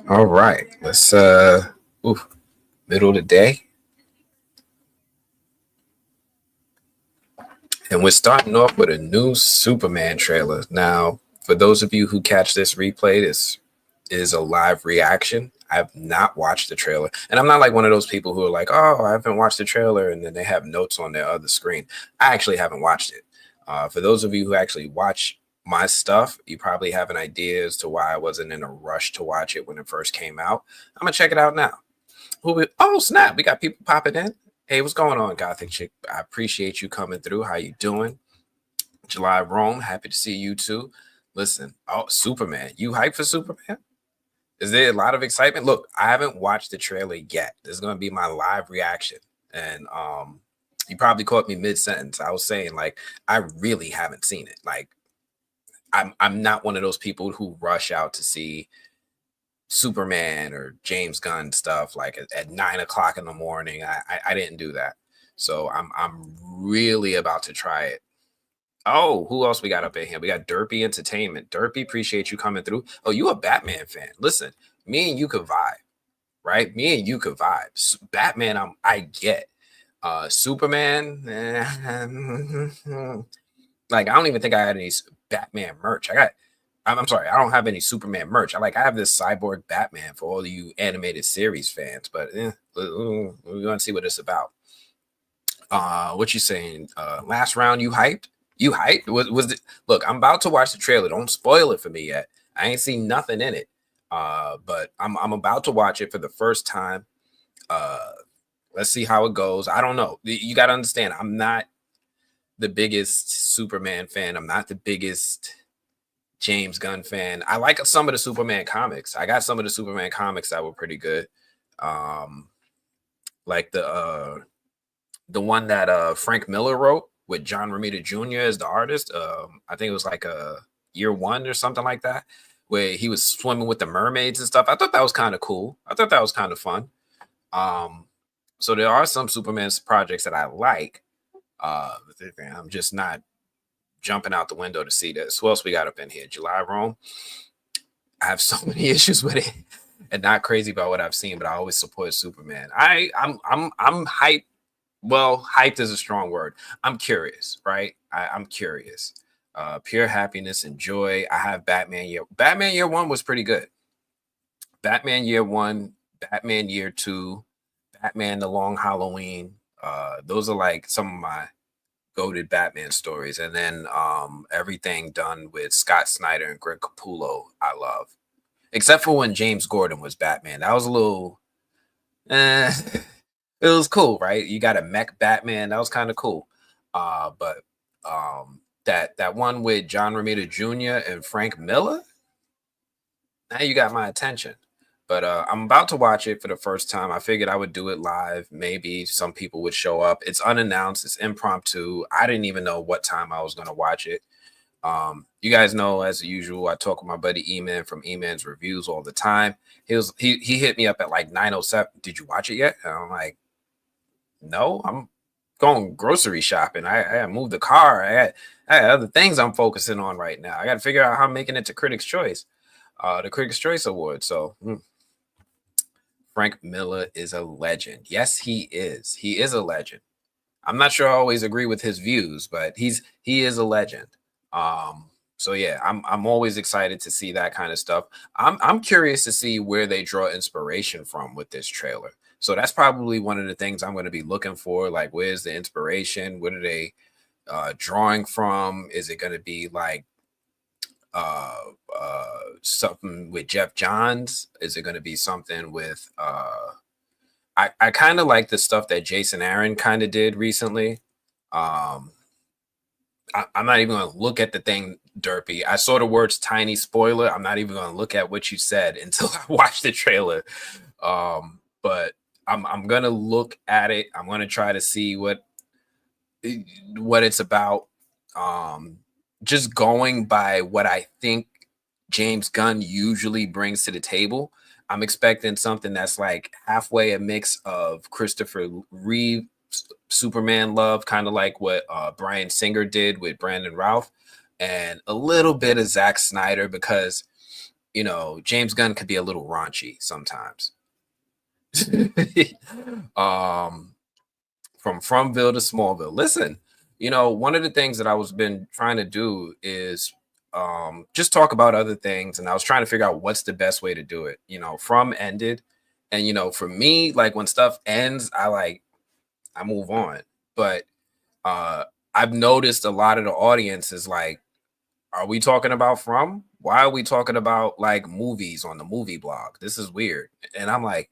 All right, let's oof, middle of the day, and we're starting off with a new Superman trailer. Now, for those of you who catch this replay, this is a live reaction. I've not watched the trailer, and I'm not like one of those people who are like, "Oh, I haven't watched the trailer," and then they have notes on their other screen. I actually haven't watched it. For those of you who actually watch my stuff, you probably have an idea as to why I wasn't in a rush to watch it when it first came out. I'm gonna check it out now. Oh snap! We got people popping in. Hey, what's going on, Gothic Chick? I appreciate you coming through. How you doing? July Rome, happy to see you too. Listen, oh Superman, you hyped for Superman? Is there a lot of excitement? Look, I haven't watched the trailer yet. This is gonna be my live reaction, and you probably caught me mid sentence. I was saying like I really haven't seen it. Like I'm not one of those people who rush out to see Superman or James Gunn stuff like at 9 o'clock in the morning. I didn't do that. So I'm really about to try it. Oh, who else we got up in here? We got Derpy Entertainment. Derpy, appreciate you coming through. Oh, you a Batman fan. Listen, me and you could vibe, right? Me and you could vibe. Batman, I get. Superman, like I don't even think I had any Batman merch. I'm sorry, I don't have any Superman merch. I have this cyborg Batman for all you animated series fans, but we're gonna see what it's about. What you saying? Last round, you hyped? You hyped? Was it? Look, I'm about to watch the trailer. Don't spoil it for me yet. I ain't seen nothing in it. But I'm about to watch it for the first time. Uh, let's see how it goes. I don't know. You got to understand. I'm not the biggest Superman fan. I'm not the biggest James Gunn fan. I like some of the Superman comics. I got some of the Superman comics that were pretty good. Um, like the one that Frank Miller wrote with John Romita Jr. as the artist. I think it was like a year one or something like that, where he was swimming with the mermaids and stuff. I thought that was kind of cool. I thought that was kind of fun. Um, so there are some Superman projects that I like. I'm just not jumping out the window to see this. Who else we got up in here? July Rome. I have so many issues with it, and not crazy about what I've seen, but I always support Superman. I'm hyped. Well, hyped is a strong word. I'm curious, right? I'm curious. Pure happiness and joy. I have Batman Year. Batman Year One was pretty good. Batman Year One, Batman Year Two, Batman The Long Halloween. Those are like some of my goated Batman stories, and then everything done with Scott Snyder and Greg Capullo. I love, except for when James Gordon was Batman. That was a little. Eh, it was cool, right? You got a mech Batman. That was kind of cool. But that one with John Romita Jr. and Frank Miller, now you got my attention. But I'm about to watch it for the first time. I figured I would do it live. Maybe some people would show up. It's unannounced. It's impromptu. I didn't even know what time I was going to watch it. You guys know, as usual, I talk with my buddy E-Man from E-Man's Reviews all the time. He hit me up at like 9:07. Did you watch it yet? And I'm like, no, I'm going grocery shopping. I moved the car. I had other things I'm focusing on right now. I got to figure out how I'm making it to Critics' Choice, the Critics' Choice Award. So Frank Miller is a legend. Yes, he is. He is a legend. I'm not sure I always agree with his views, but he is a legend. So yeah, I'm always excited to see that kind of stuff. I'm curious to see where they draw inspiration from with this trailer. So that's probably one of the things I'm going to be looking for. Like, where's the inspiration? What are they drawing from? Is it going to be like uh, something with Jeff Johns? Is it going to be something with? I kind of like the stuff that Jason Aaron kind of did recently. Um, I'm not even going to look at the thing, Derpy. I saw the words "tiny spoiler." I'm not even going to look at what you said until I watch the trailer. But I'm going to look at it. I'm going to try to see what it's about. Just going by what I think James Gunn usually brings to the table. I'm expecting something that's like halfway a mix of Christopher Reeve Superman love, kind of like what Bryan Singer did with Brandon Routh, and a little bit of Zack Snyder, because James Gunn could be a little raunchy sometimes. um, from Fromville to Smallville. Listen, one of the things that I was been trying to do is just talk about other things, and I was trying to figure out what's the best way to do it. From ended, and for me, like when stuff ends, I move on. But I've noticed a lot of the audience is like, are we talking about From? Why are we talking about like movies on the movie blog? This is weird. And I'm like,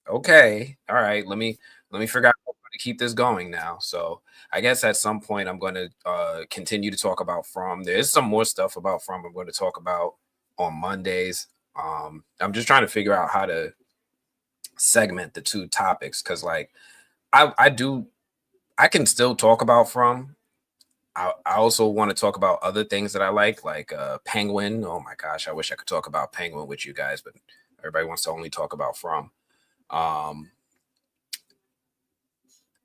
okay, all right, let me figure out how to keep this going now. So I guess at some point I'm going to continue to talk about From. There's some more stuff about From I'm going to talk about on Mondays. I'm just trying to figure out how to segment the two topics, because like I can still talk about From. I also want to talk about other things that I like Penguin. Oh my gosh, I wish I could talk about Penguin with you guys, but everybody wants to only talk about From.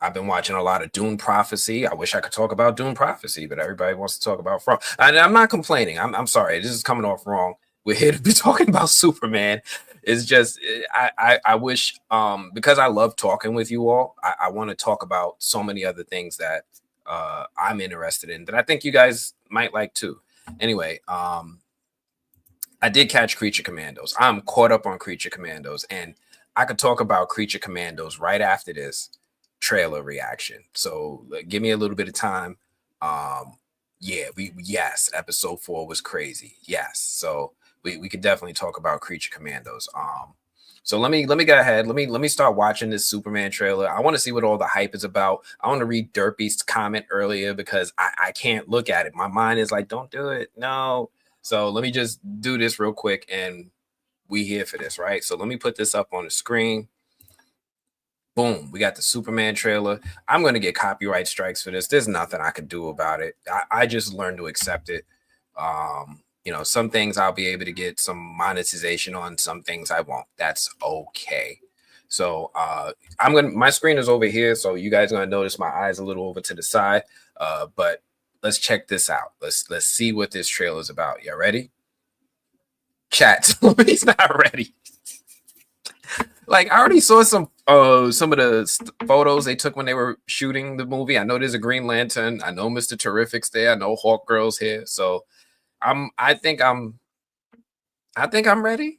I've been watching a lot of Dune Prophecy. I wish I could talk about Dune Prophecy, but everybody wants to talk about From. And I'm not complaining. I'm sorry. This is coming off wrong. We're here to be talking about Superman. It's just I wish because I love talking with you all. I want to talk about so many other things that I'm interested in that I think you guys might like too. Anyway, I did catch Creature Commandos. I'm caught up on Creature Commandos, and I could talk about Creature Commandos right after this trailer reaction. So give me a little bit of time. Yes, episode 4 was crazy. Yes, so we could definitely talk about Creature Commandos. So let me go ahead. Let me start watching this Superman trailer. I want to see what all the hype is about. I want to read Derpy's comment earlier because I can't look at it. My mind is like, don't do it. No. So let me just do this real quick, and we here for this, right? So let me put this up on the screen. Boom, we got the Superman trailer. I'm going to get copyright strikes for this. There's nothing I can do about it. I just learned to accept it. Some things I'll be able to get some monetization on, some things I won't. That's okay. So my screen is over here, so you guys are going to notice my eyes a little over to the side. But let's check this out. Let's see what this trailer is about. You ready? Chat. He's not ready. Like, I already saw some of the photos they took when they were shooting the movie. I know there's a Green Lantern. I know Mr. Terrific's there. I know Hawkgirl's here. So I think I'm ready.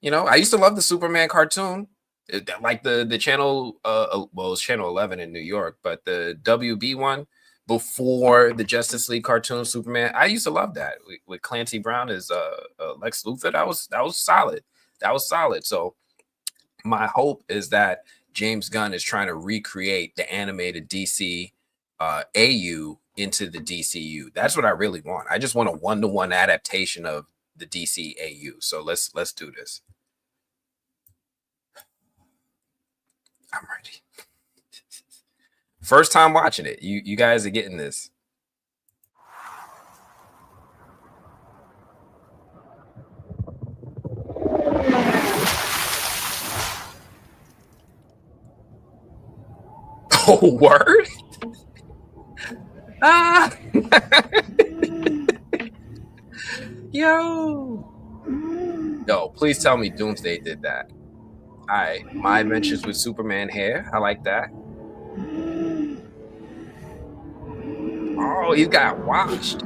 I used to love the Superman cartoon. Like the channel, it's channel 11 in New York, but the WB one before the Justice League cartoon Superman, I used to love that with Clancy Brown as Lex Luthor. That was solid. That was solid. So my hope is that James Gunn is trying to recreate the animated DC AU into the DCU. That's what I really want. I just want a 1-to-1 adaptation of the DC AU. So let's do this. I'm ready. First time watching it. You guys are getting this. Oh, word? Yo, please tell me Doomsday did that. All right, My Adventures with Superman hair. I like that. Oh, he got washed.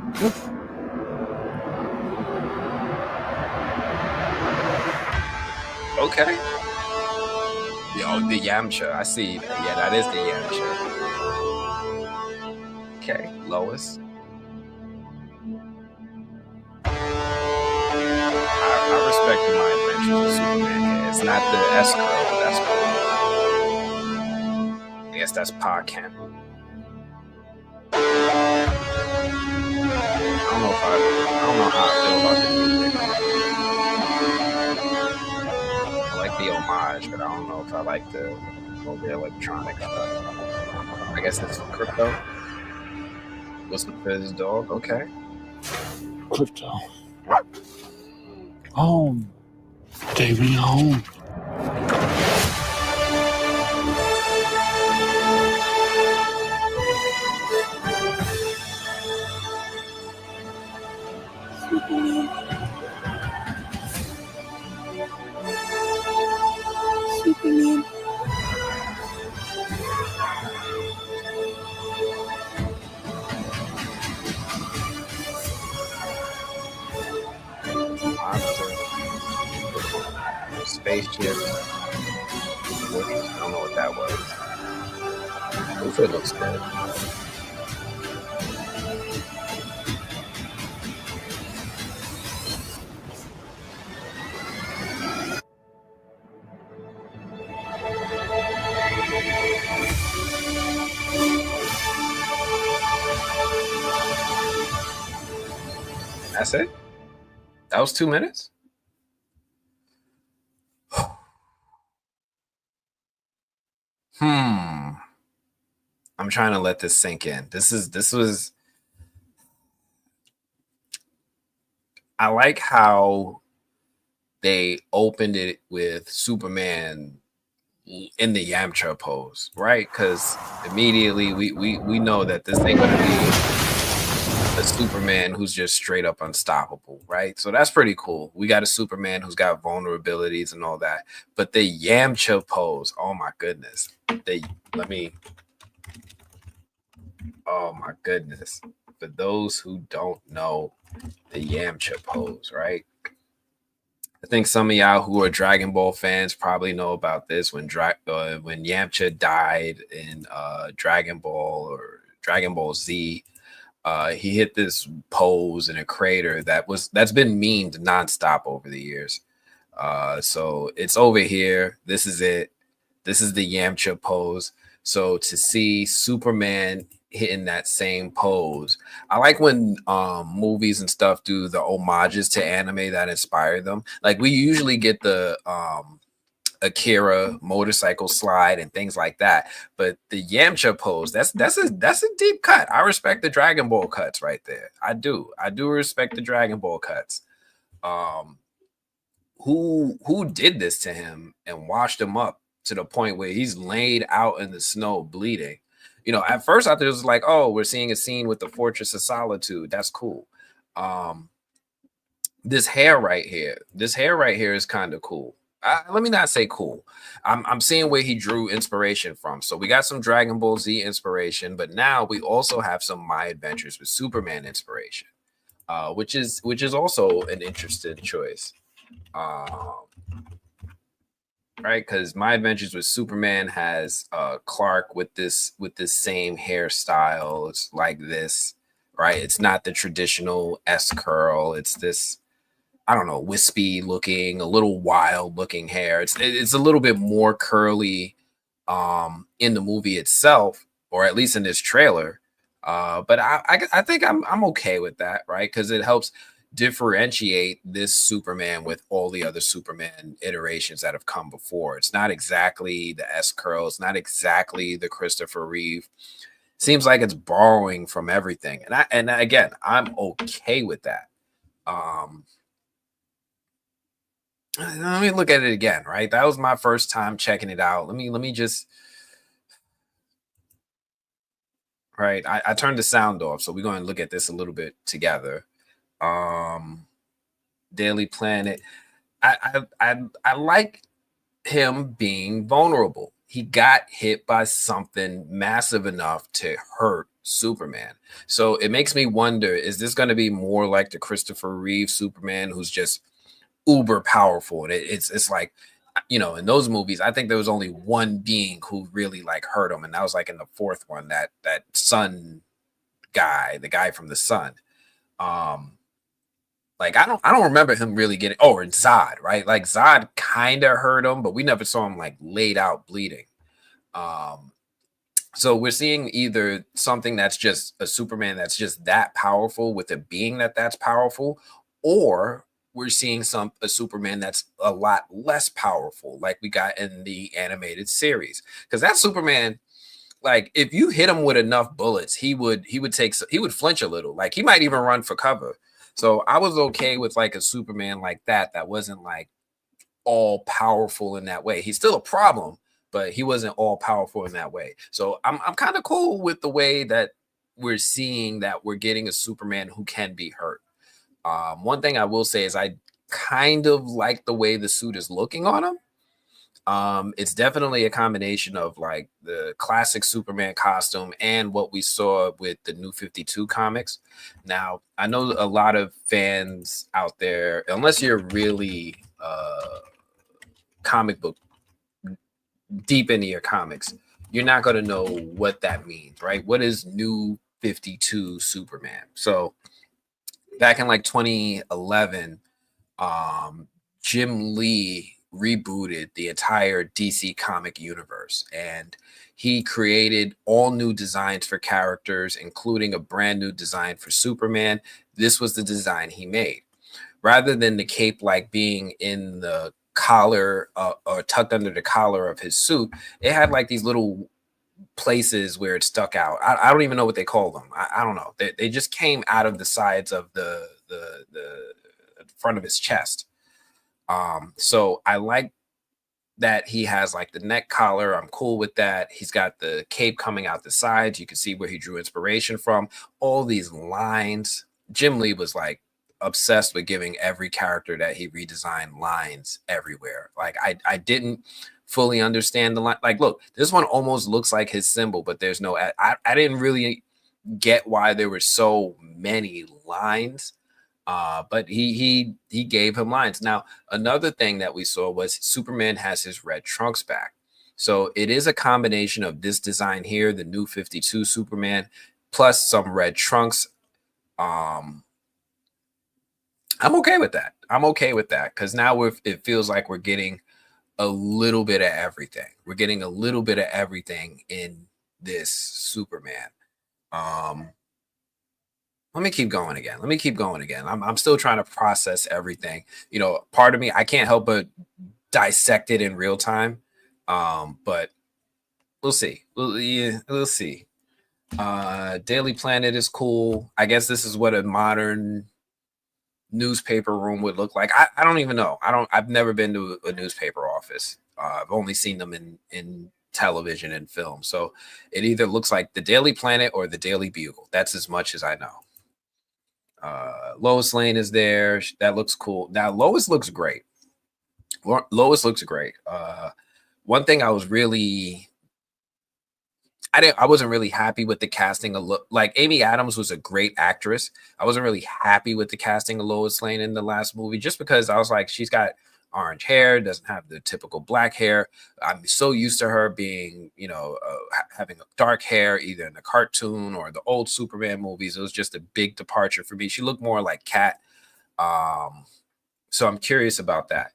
Okay. Yo, the Yamcha. I see. Yeah, that is the Yamcha. Okay, Lois. I respect the My Adventures with Superman hair. It's not the S-curl. That's cool. I guess that's Pa Kent. I don't know how I feel about the music. I like the homage, but I don't know if I like the electronic stuff. I guess it's Crypto. What's the Fizz dog? Okay. Crypto. Home. Take me home. spaceships. I don't know what that was. This one looks good. That's it? That was 2 minutes? I'm trying to let this sink in. This was I like how they opened it with Superman in the Yamcha pose, right? Because immediately we know that this ain't gonna be a Superman who's just straight up unstoppable, right? So that's pretty cool. We got a Superman who's got vulnerabilities and all that, but the Yamcha pose, oh my goodness. Oh my goodness. For those who don't know the Yamcha pose, right? I think some of y'all who are Dragon Ball fans probably know about this when Yamcha died in Dragon Ball or Dragon Ball Z. He hit this pose in a crater that's been memed nonstop over the years. So it's over here. This is it. This is the Yamcha pose. So to see Superman hitting that same pose, I like when movies and stuff do the homages to anime that inspire them. Like we usually get the Akira motorcycle slide and things like that, but the Yamcha pose, that's a deep cut. I respect the Dragon Ball cuts right there. I do respect the Dragon Ball cuts. Who did this to him and washed him up to the point where he's laid out in the snow bleeding? You know, at first I thought it was like, oh, we're seeing a scene with the Fortress of Solitude. That's cool. This hair right here is kind of cool. Let me not say cool. I'm seeing where he drew inspiration from. So we got some Dragon Ball Z inspiration, but now we also have some My Adventures with Superman inspiration, which is also an interesting choice. Right, because My Adventures with Superman has Clark with this same hairstyle. It's like this, right? It's not the traditional S curl. It's this, I don't know, wispy looking, a little wild looking hair. It's a little bit more curly in the movie itself, or at least in this trailer. But I think I'm okay with that, right? Because it helps differentiate this Superman with all the other Superman iterations that have come before. It's not exactly the S curl. It's not exactly the Christopher Reeve. Seems like it's borrowing from everything, and again, I'm okay with that. Let me look at it again, right? That was my first time checking it out. Let me just, right. I turned the sound off, so we're going to look at this a little bit together. Daily Planet. I like him being vulnerable. He got hit by something massive enough to hurt Superman. So it makes me wonder, is this going to be more like the Christopher Reeve Superman who's just uber powerful? And it's like, you know, in those movies, I think there was only one being who really like hurt him, and that was like in the fourth one, that sun guy, the guy from the sun. Like I don't remember him really getting, oh, or Zod, right? Like Zod kind of hurt him, but we never saw him like laid out bleeding. So we're seeing either something that's just a Superman that's just that powerful with a being that's powerful, or we're seeing a Superman that's a lot less powerful, like we got in the animated series. Because that Superman, like if you hit him with enough bullets, he would flinch a little. Like he might even run for cover. So I was okay with like a Superman like that wasn't like all powerful in that way. He's still a problem, but he wasn't all powerful in that way. So I'm kind of cool with the way that we're seeing that we're getting a Superman who can be hurt. One thing I will say is I kind of like the way the suit is looking on him. It's definitely a combination of like the classic Superman costume and what we saw with the New 52 comics. Now, I know a lot of fans out there, unless you're really comic book deep into your comics, you're not going to know what that means, right? What is New 52 Superman? So back in like 2011, Jim Lee rebooted the entire DC comic universe, and he created all new designs for characters, including a brand new design for Superman. This was the design he made. Rather than the cape like being in the collar or tucked under the collar of his suit, it had like these little places where it stuck out. I don't even know what they call them. I don't know. They just came out of the sides of the front of his chest. So I like that he has like the neck collar. I'm cool with that. He's got the cape coming out the sides. You can see where he drew inspiration from. All these lines. Jim Lee was like obsessed with giving every character that he redesigned lines everywhere. Like I didn't fully understand the line. Like, look, this one almost looks like his symbol, but there's no. I didn't really get why there were so many lines. But he gave him lines. Now, another thing that we saw was Superman has his red trunks back. So it is a combination of this design here, the new 52 Superman, plus some red trunks. I'm okay with that. I'm okay with that because now it feels like we're getting a little bit of everything. We're getting a little bit of everything in this Superman. Let me keep going again. I'm still trying to process everything. You know, part of me, I can't help but dissect it in real time. But we'll see. We'll see. Daily Planet is cool. I guess this is what a modern newspaper room would look like. I don't even know. I've never been to a newspaper office. I've only seen them in television and film. So it either looks like the Daily Planet or the Daily Bugle. That's as much as I know. Lois Lane is there. That looks cool. Now Lois looks great. Lois looks great. One thing I wasn't really happy with the casting of like Amy Adams was a great actress. I wasn't really happy with the casting of Lois Lane in the last movie just because I was like, she's got orange hair, doesn't have the typical black hair. I'm so used to her being, having dark hair either in the cartoon or the old Superman movies. It was just a big departure for me. She looked more like Cat. So I'm curious about that.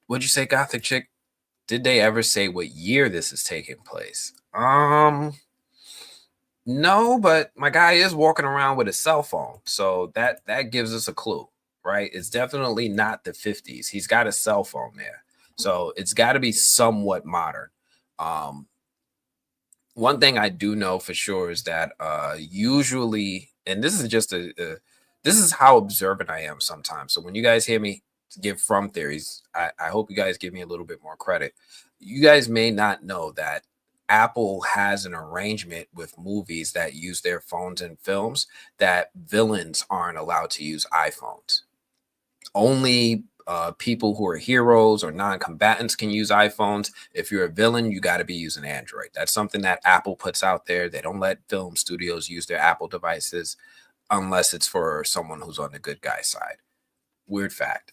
What'd you say, Gothic Chick? Did they ever say what year this is taking place? No, but my guy is walking around with a cell phone, so that gives us a clue, right? It's definitely not the 50s. He's got a cell phone there, so it's got to be somewhat modern. One thing I do know for sure is that usually, and this is just this is how observant I am sometimes. So when you guys hear me give from theories, I hope you guys give me a little bit more credit. You guys may not know that Apple has an arrangement with movies that use their phones in films that villains aren't allowed to use iPhones. Only people who are heroes or non-combatants can use iPhones. If you're a villain, you got to be using Android. That's something that Apple puts out there. They don't let film studios use their Apple devices unless it's for someone who's on the good guy side. Weird fact.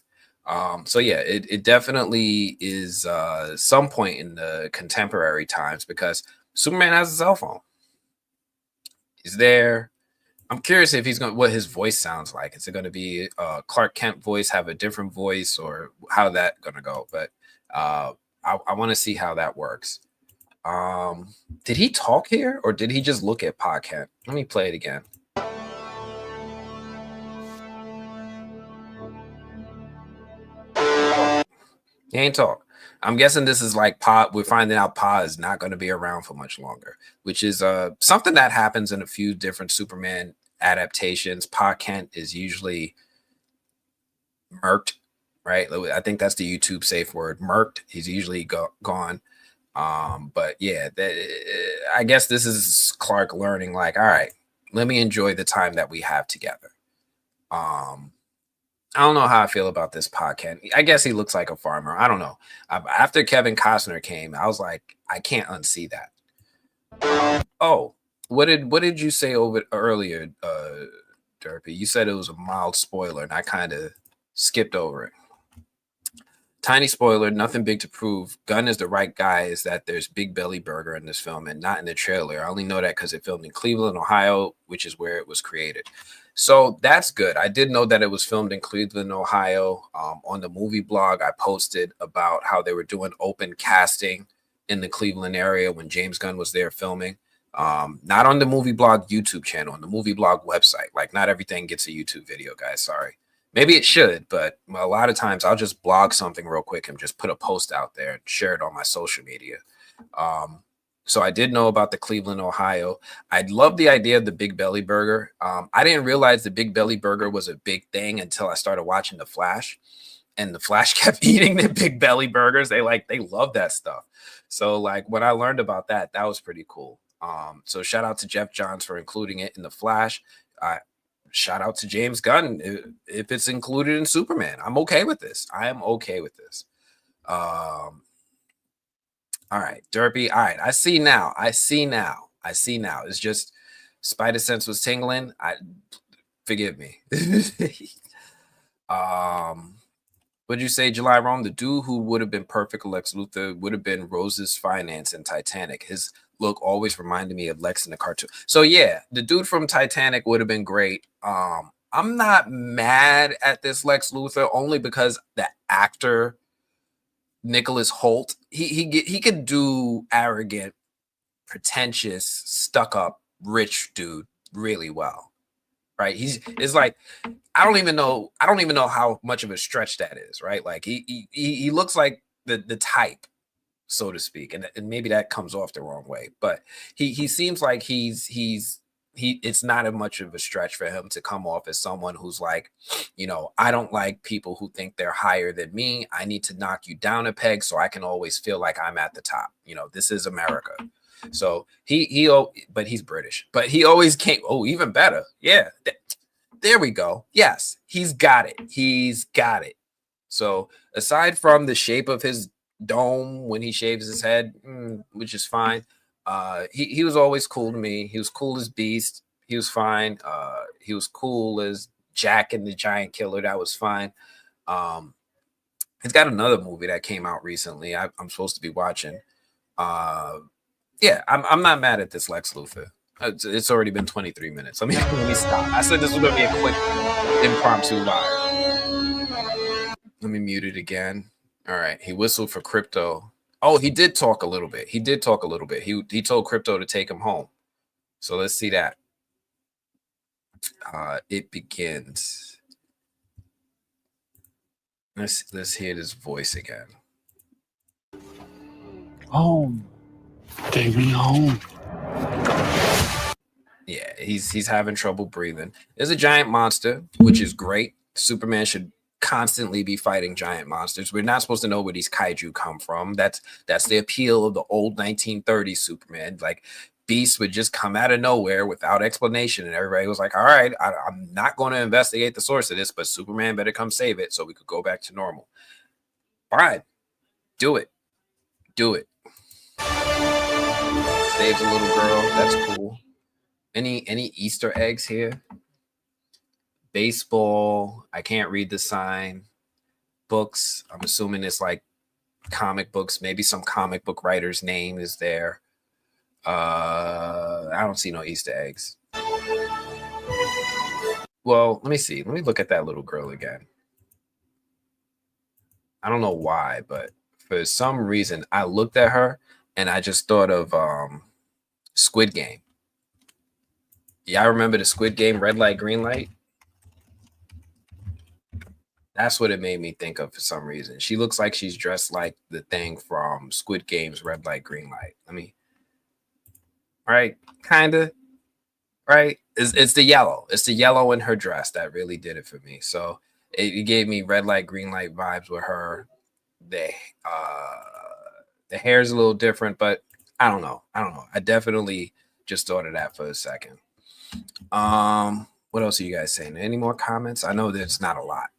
So yeah, it definitely is some point in the contemporary times because Superman has a cell phone. He's there. I'm curious if what his voice sounds like. Is it going to be Clark Kent voice, have a different voice, or how that going to go? But I want to see how that works. Did he talk here or did he just look at Pa Kent? Let me play it again. He ain't talk. I'm guessing this is like Pa. We're finding out Pa is not going to be around for much longer, which is something that happens in a few different Superman adaptations. Pa Kent is usually murked, right? I think that's the YouTube safe word, murked. He's usually gone. But yeah, I guess this is Clark learning like, all right, let me enjoy the time that we have together. I don't know how I feel about this podcast. I guess he looks like a farmer. I don't know. After Kevin Costner came, I was like, I can't unsee that. Oh, what did you say over earlier, Derpy? You said it was a mild spoiler, and I kind of skipped over it. Tiny spoiler, nothing big to prove. Gunn is the right guy. Is that there's Big Belly Burger in this film and not in the trailer. I only know that because it filmed in Cleveland, Ohio, which is where it was created. So that's good. I did know that it was filmed in Cleveland, Ohio. On the movie blog, I posted about how they were doing open casting in the Cleveland area when James Gunn was there filming. Not on the movie blog YouTube channel, on the movie blog website. Like, not everything gets a YouTube video, guys. Sorry. Maybe it should, but a lot of times I'll just blog something real quick and just put a post out there and share it on my social media. So I did know about the Cleveland, Ohio. I love the idea of the Big Belly Burger. I didn't realize the Big Belly Burger was a big thing until I started watching The Flash, and The Flash kept eating the Big Belly Burgers. They love that stuff. So like when I learned about that, that was pretty cool. So shout out to Jeff Johns for including it in The Flash. Shout out to James Gunn if it's included in Superman. I'm okay with this. I am okay with this. All right, Derpy. All right, I see now. It's just Spider Sense was tingling. Forgive me. What'd you say, July Rome? The dude who would have been perfect Lex Luthor would have been Rose's finance in Titanic. His look always reminded me of Lex in the cartoon. So yeah, the dude from Titanic would have been great. I'm not mad at this Lex Luthor only because the actor Nicholas Hoult, he could do arrogant, pretentious, stuck up, rich dude really well. Right? It's like I don't even know how much of a stretch that is, right? Like he looks like the type, so to speak, and maybe that comes off the wrong way, but he seems like it's not as much of a stretch for him to come off as someone who's like, I don't like people who think they're higher than me. I need to knock you down a peg so I can always feel like I'm at the top. This is America. So but he's British, but he always came. Oh, even better. Yeah. There we go. Yes, he's got it. So aside from the shape of his dome when he shaves his head, which is fine. He was always cool to me. He was cool as Beast. He was fine. He was cool as Jack and the Giant Killer. That was fine. He's got another movie that came out recently. I'm supposed to be watching. Yeah, I'm not mad at this Lex Luthor. It's already been 23 minutes. Let me stop. I said this was gonna be a quick impromptu live. Let me mute it again. All right. He whistled for Crypto. Oh, he did talk a little bit. He told Crypto to take him home. So let's see that. It begins. Let's hear this voice again. Home. Take me home. Yeah, he's having trouble breathing. There's a giant monster, which is great. Superman should constantly be fighting giant monsters. We're not supposed to know where these kaiju come from. That's the appeal of the old 1930s Superman. Like Beast would just come out of nowhere without explanation, and everybody was like, all right, I'm not going to investigate the source of this, but Superman better come save it so we could go back to normal. Fine, do it. Saves a little girl. That's cool. Any Easter eggs here? Baseball. I can't read the sign. Books. I'm assuming it's like comic books. Maybe some comic book writer's name is there. I don't see no Easter eggs. Well, let me see. Let me look at that little girl again. I don't know why, but for some reason, I looked at her and I just thought of Squid Game. Yeah, I remember the Squid Game, red light, green light. That's what it made me think of for some reason. She looks like she's dressed like the thing from Squid Game's red light, green light. Right? Kind of. Right? It's the yellow. It's the yellow in her dress that really did it for me. So it gave me red light, green light vibes with her. The hair is a little different, but I don't know. I definitely just thought of that for a second. What else are you guys saying? Any more comments? I know there's not a lot.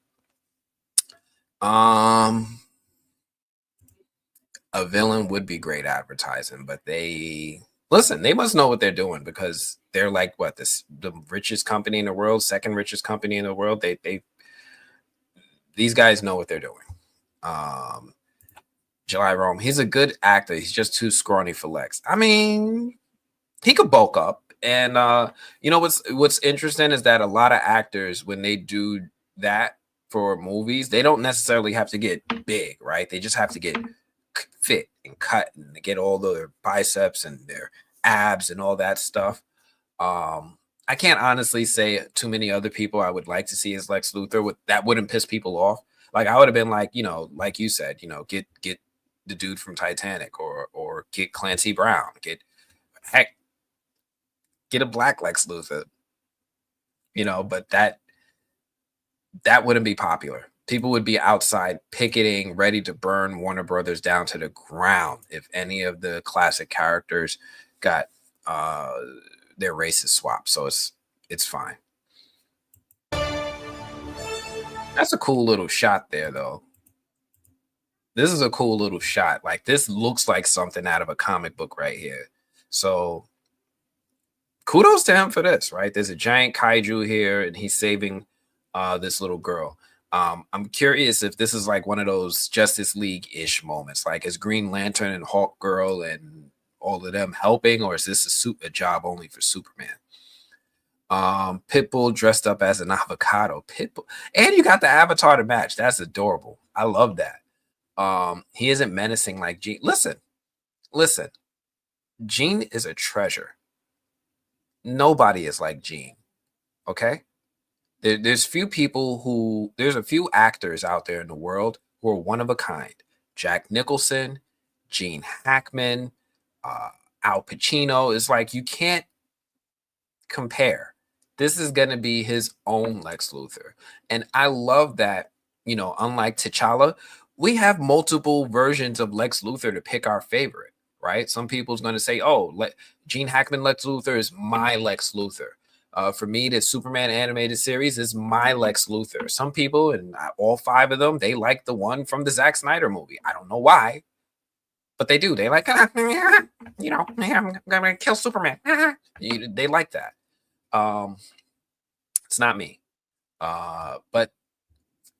A villain would be great advertising, but they must know what they're doing because they're like the richest company in the world, second richest company in the world. These guys know what they're doing. July Rome, he's a good actor. He's just too scrawny for Lex. I mean, he could bulk up. And you know what's interesting is that a lot of actors, when they do that for movies, they don't necessarily have to get big, right? They just have to get fit and cut and get all their biceps and their abs and all that stuff. I can't honestly say too many other people I would like to see as Lex Luthor. That wouldn't piss people off. Like I would have been like, you know, like you said, you know, get the dude from Titanic or get Clancy Brown, get a black Lex Luthor, you know, but that wouldn't be popular. People would be outside picketing, ready to burn Warner Brothers down to the ground if any of the classic characters got their races swapped. So it's fine. That's a cool little shot there, though. This is a cool little shot. Like this looks like something out of a comic book right here. So kudos to him for this, right? There's a giant kaiju here, and he's saving this little girl. I'm curious if this is like one of those Justice League-ish moments, like is Green Lantern and Hawkgirl and all of them helping, or is this a job only for Superman? Pitbull dressed up as an avocado. Pitbull, and you got the avatar to match. That's adorable. I love that. He isn't menacing like Gene. Listen. Gene is a treasure. Nobody is like Gene. Okay? There's a few actors out there in the world who are one of a kind. Jack Nicholson, Gene Hackman, Al Pacino. Is like you can't compare. This is going to be his own Lex Luthor. And I love that, you know, unlike T'Challa, we have multiple versions of Lex Luthor to pick our favorite, right? Some people's going to say, oh, Gene Hackman Lex Luthor is my Lex Luthor. For me, the Superman animated series is my Lex Luthor. Some people, and all 5 of them, they like the one from the Zack Snyder movie. I don't know why, but they do. They like, you know, I'm going to kill Superman. They like that. It's not me. But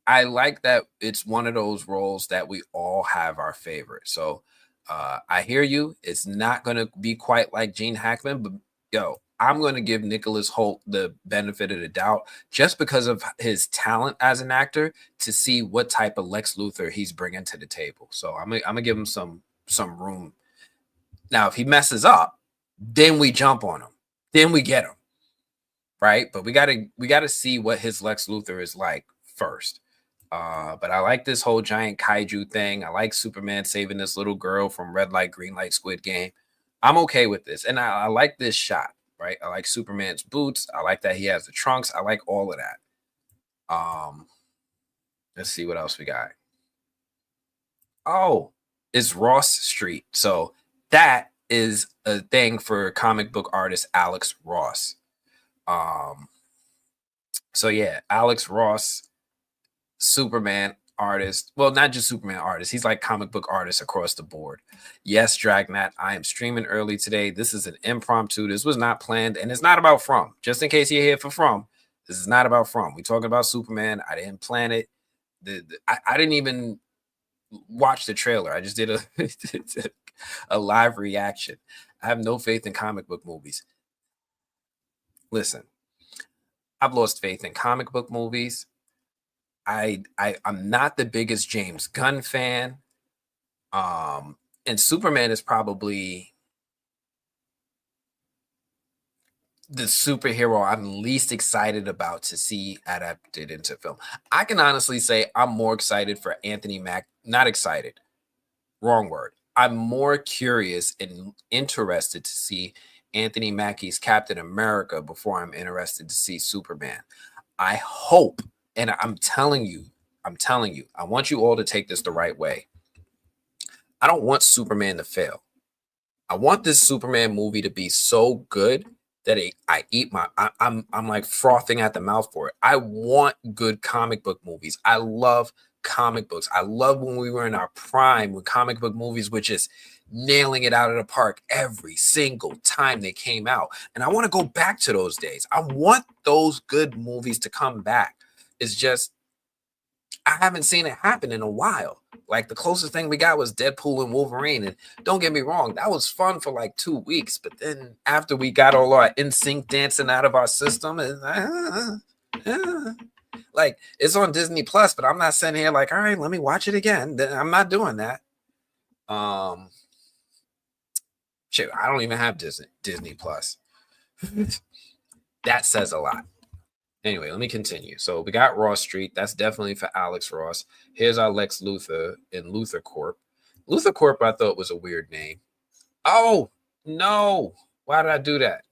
I like that it's one of those roles that we all have our favorite. So I hear you. It's not going to be quite like Gene Hackman, but yo, I'm going to give Nicholas Hoult the benefit of the doubt just because of his talent as an actor to see what type of Lex Luthor he's bringing to the table. So I'm gonna give him some room. Now, if he messes up, then we jump on him. Then we get him. Right? But we gotta see what his Lex Luthor is like first. But I like this whole giant kaiju thing. I like Superman saving this little girl from red light, green light, Squid Game. I'm okay with this. And I like this shot, right? I like Superman's boots. I like that he has the trunks. I like all of that. Let's see what else we got. Oh, it's Ross Street. So that is a thing for comic book artist Alex Ross. So yeah, Alex Ross, Superman artist. Well, not just Superman artist. He's like comic book artist across the board. Yes, Dragnet, I am streaming early today. This is an impromptu. This was not planned, and it's not about From. Just in case you're here for From, this is not about From. We're talking about Superman. I didn't plan it. I didn't even watch the trailer. I just did a live reaction. I have no faith in comic book movies. Listen, I've lost faith in comic book movies. I'm not the biggest James Gunn fan. And Superman is probably the superhero I'm least excited about to see adapted into film. I can honestly say I'm more excited for Anthony Mack. Not excited. Wrong word. I'm more curious and interested to see Anthony Mackie's Captain America before I'm interested to see Superman. I hope, and I'm telling you, I want you all to take this the right way. I don't want Superman to fail. I want this Superman movie to be so good that I'm like frothing at the mouth for it. I want good comic book movies. I love comic books. I love when we were in our prime with comic book movies, which is nailing it out of the park every single time they came out. And I want to go back to those days. I want those good movies to come back. It's just, I haven't seen it happen in a while. Like the closest thing we got was Deadpool and Wolverine. And don't get me wrong, that was fun for like 2 weeks. But then after we got all our NSYNC dancing out of our system, and like it's on Disney Plus, but I'm not sitting here like, all right, let me watch it again. I'm not doing that. Shit, I don't even have Disney Plus. That says a lot. Anyway, let me continue. So we got Ross Street. That's definitely for Alex Ross. Here's our Lex Luthor in Luthor Corp. Luthor Corp, I thought was a weird name. Oh, no. Why did I do that?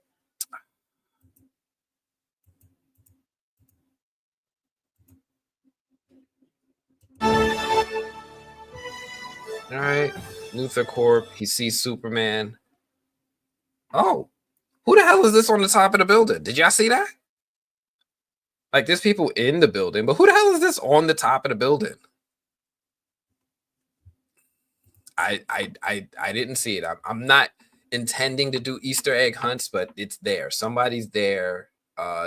All right. Luthor Corp. He sees Superman. Oh, who the hell is this on the top of the building? Did y'all see that? Like, there's people in the building, but who the hell is this on the top of the building? I didn't see it. I'm not intending to do Easter egg hunts, but it's there. Somebody's there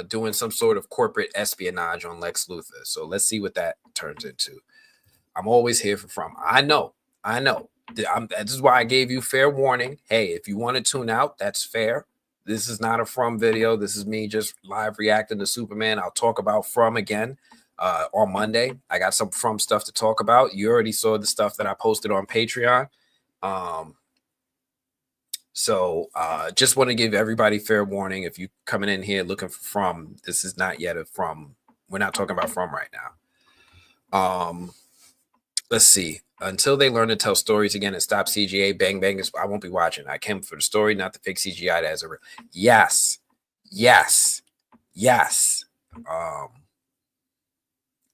doing some sort of corporate espionage on Lex Luthor. So let's see what that turns into. I'm always here for From. I know. This is why I gave you fair warning. Hey, if you want to tune out, that's fair. This is not a From video. This is me just live reacting to Superman. I'll talk about From again on Monday. I got some From stuff to talk about. You already saw the stuff that I posted on Patreon. So just want to give everybody fair warning. If you coming in here looking for From, this is not yet a From. We're not talking about From right now. Let's see. Until they learn to tell stories again and stop CGI, bang bang. I won't be watching. I came for the story, not the fake CGI. As a yes.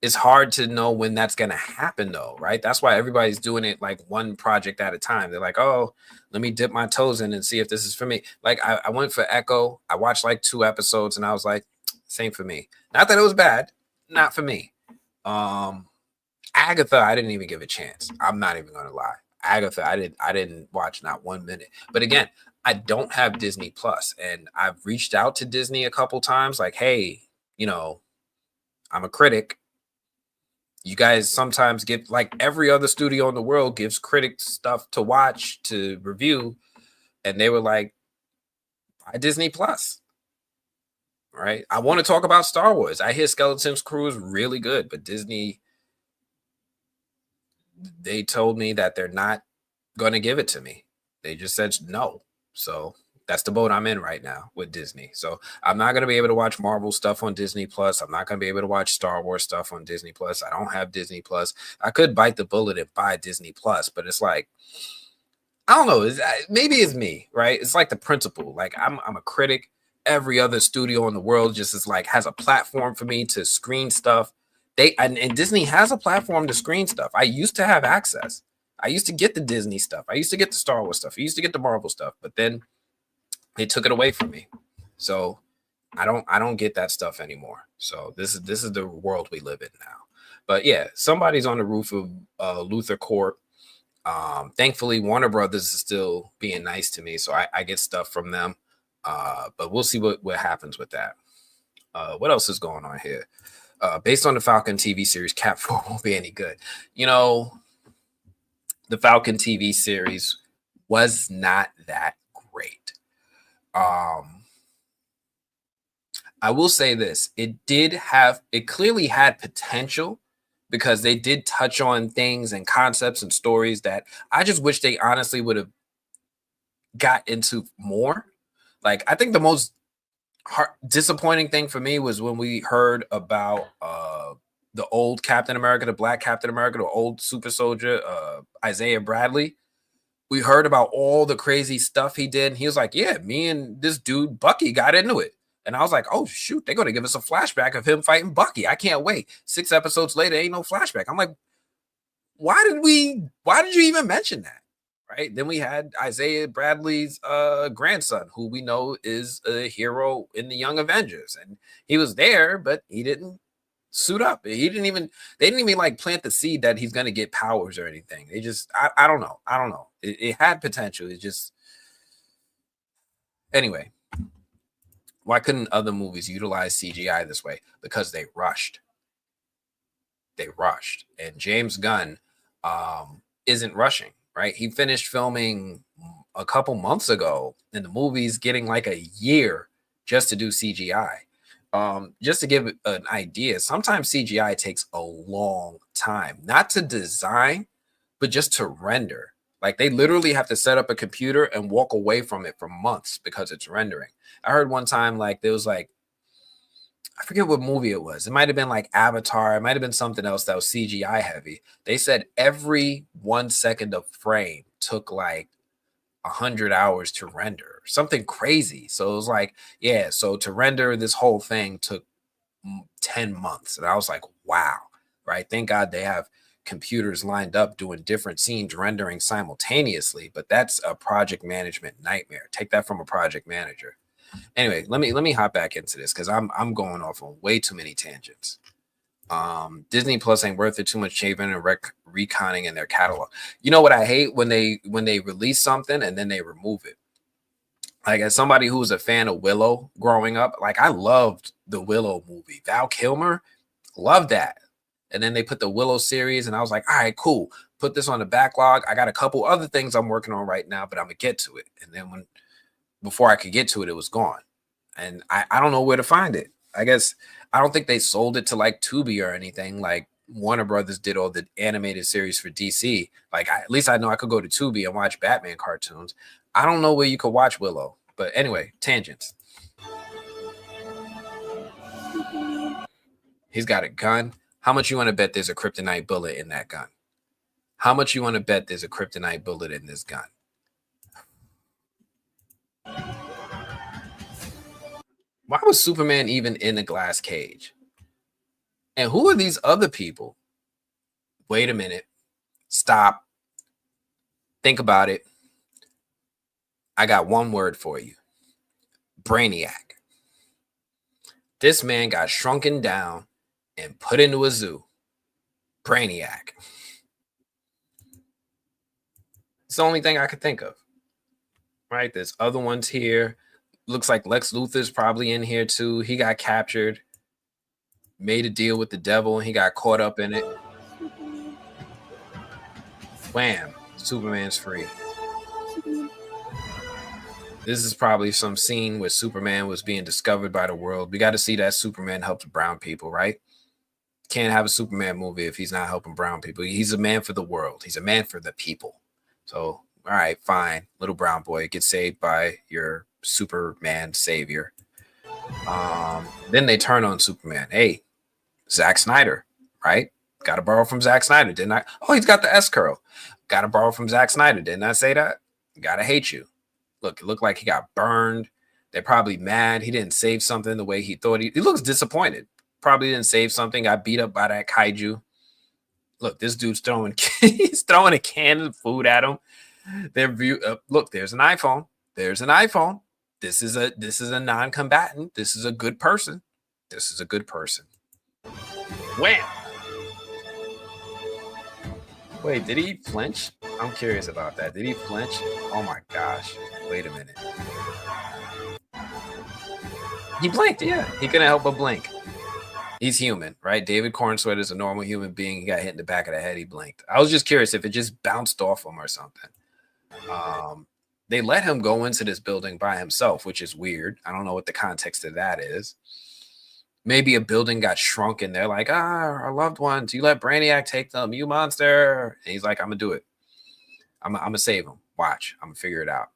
It's hard to know when that's gonna happen, though, right? That's why everybody's doing it like one project at a time. They're like, oh, let me dip my toes in and see if this is for me. Like I went for Echo. I watched like 2 episodes, and I was like, same for me. Not that it was bad, not for me. Agatha, I didn't even give a chance. I'm not even gonna lie. Agatha, I didn't watch not 1 minute. But again, I don't have Disney Plus, and I've reached out to Disney a couple times, like, hey, I'm a critic. You guys sometimes give, like every other studio in the world gives critics stuff to watch, to review, and they were like, buy Disney Plus. Right? I want to talk about Star Wars. I hear Skeleton's Crew is really good, but Disney, they told me that they're not going to give it to me. They just said no. So that's the boat I'm in right now with Disney. So I'm not going to be able to watch Marvel stuff on Disney Plus. I'm not going to be able to watch Star Wars stuff on Disney Plus. I don't have Disney Plus. I could bite the bullet and buy Disney Plus, but it's like, I don't know. Maybe it's me, right? It's like the principle. Like I'm a critic. Every other studio in the world just is like has a platform for me to screen stuff. And Disney has a platform to screen stuff. I used to have access. I used to get the Disney stuff. I used to get the Star Wars stuff. I used to get the Marvel stuff, but then they took it away from me. So I don't get that stuff anymore. So this is the world we live in now. But yeah, somebody's on the roof of Luthor Corp. Thankfully, Warner Brothers is still being nice to me, so I get stuff from them. But we'll see what happens with that. What else is going on here? Based on the Falcon TV series, Cap 4 won't be any good. The Falcon TV series was not that great. I will say this. It clearly had potential because they did touch on things and concepts and stories that I just wish they honestly would have got into more. Like, I think the most disappointing thing for me was when we heard about the old Captain America, the Black Captain America, the old super soldier, Isaiah Bradley. We heard about all the crazy stuff he did. And he was like, yeah, me and this dude, Bucky, got into it. And I was like, oh, shoot, they're going to give us a flashback of him fighting Bucky. I can't wait. 6 episodes later, ain't no flashback. I'm like, why did you even mention that? Right. Then we had Isaiah Bradley's grandson, who we know is a hero in the Young Avengers. And he was there, but he didn't suit up. They didn't even like plant the seed that he's going to get powers or anything. They just, I don't know. It had potential. It just, anyway. Why couldn't other movies utilize CGI this way? Because they rushed. they rushed. And James Gunn isn't rushing, right? He finished filming a couple months ago, and the movie's getting like a year just to do CGI. Just to give an idea, sometimes CGI takes a long time, not to design, but just to render. Like they literally have to set up a computer and walk away from it for months because it's rendering. I heard one time like there was like, I forget what movie it was. It might have been like Avatar. It might have been something else that was CGI heavy. They said every 1 second of frame took like 100 hours to render, something crazy. So it was like, yeah, so to render this whole thing took 10 months. And I was like, wow, right? Thank God they have computers lined up doing different scenes rendering simultaneously, but that's a project management nightmare. Take that from a project manager. Anyway, let me hop back into this because I'm going off on way too many tangents. Disney Plus ain't worth it. Too much shaving and reconning in their catalog. You know what I hate when they release something and then they remove it. Like as somebody who was a fan of Willow growing up, like I loved the Willow movie. Val Kilmer, loved that. And then they put the Willow series, and I was like, all right, cool. Put this on the backlog. I got a couple other things I'm working on right now, but I'm gonna get to it. And then before I could get to it, it was gone. And I don't know where to find it. I guess I don't think they sold it to like Tubi or anything. Like Warner Brothers did all the animated series for DC. Like at least I know I could go to Tubi and watch Batman cartoons. I don't know where you could watch Willow. But anyway, tangents. He's got a gun. How much you want to bet there's a kryptonite bullet in that gun? How much you want to bet there's a kryptonite bullet in this gun? Why was Superman even in a glass cage? And who are these other people? Wait a minute. Stop. Think about it. I got one word for you. Brainiac. This man got shrunken down and put into a zoo. Brainiac. It's the only thing I could think of. Right? There's other ones here. Looks like Lex Luthor's probably in here too. He got captured, made a deal with the devil, and he got caught up in it. Wham! Superman's free. This is probably some scene where Superman was being discovered by the world. We got to see that Superman helps brown people, right? Can't have a Superman movie if he's not helping brown people. He's a man for the world. He's a man for the people. So, all right, fine. Little brown boy gets saved by your Superman savior. Then they turn on Superman. Hey, Zack Snyder, right? Got to borrow from Zack Snyder, didn't I? Oh, he's got the S curl. Got to borrow from Zack Snyder, didn't I say that? Gotta hate you. Look, it looked like he got burned. They're probably mad. He didn't save something the way he thought. He looks disappointed. Probably didn't save something. Got beat up by that kaiju. Look, this dude's he's throwing a can of food at him. Look, there's an iPhone. There's an iPhone. This is a non-combatant. This is a good person. This is a good person. Wham! Wait, did he flinch? I'm curious about that. Did he flinch? Oh my gosh. Wait a minute. He blinked, yeah. He couldn't help but blink. He's human, right? David Cornsweat is a normal human being. He got hit in the back of the head. He blinked. I was just curious if it just bounced off him or something. They let him go into this building by himself, which is weird. I don't know what the context of that is. Maybe a building got shrunk and they're like, our loved ones, you let Brainiac take them, you monster. And he's like, I'm going to do it. I'm going to save him. Watch. I'm going to figure it out.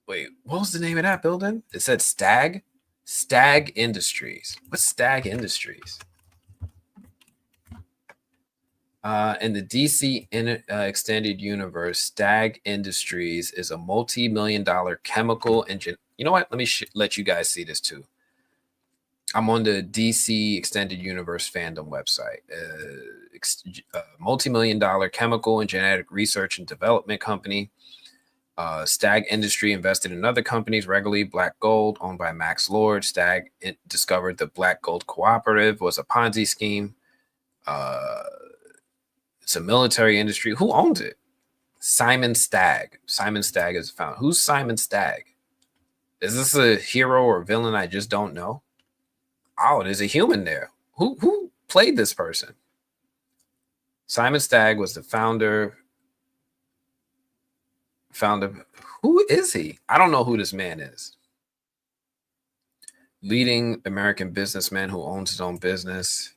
Wait, what was the name of that building? It said Stag? Stag Industries. What's Stag Industries? In the DC extended universe, Stag Industries is a multi-million-dollar chemical engine. You know what? Let me let you guys see this too. I'm on the DC extended universe fandom website. Multi-million-dollar chemical and genetic research and development company. Stag Industry invested in other companies regularly. Black Gold, owned by Max Lord. Stag discovered the Black Gold Cooperative was a Ponzi scheme. It's a military industry. Who owns it? Simon Stagg. Simon Stagg is found. Who's Simon Stagg? Is this a hero or villain I just don't know? Oh, there's a human there. Who played this person? Simon Stagg was the founder. Who is he? I don't know who this man is. Leading American businessman who owns his own business.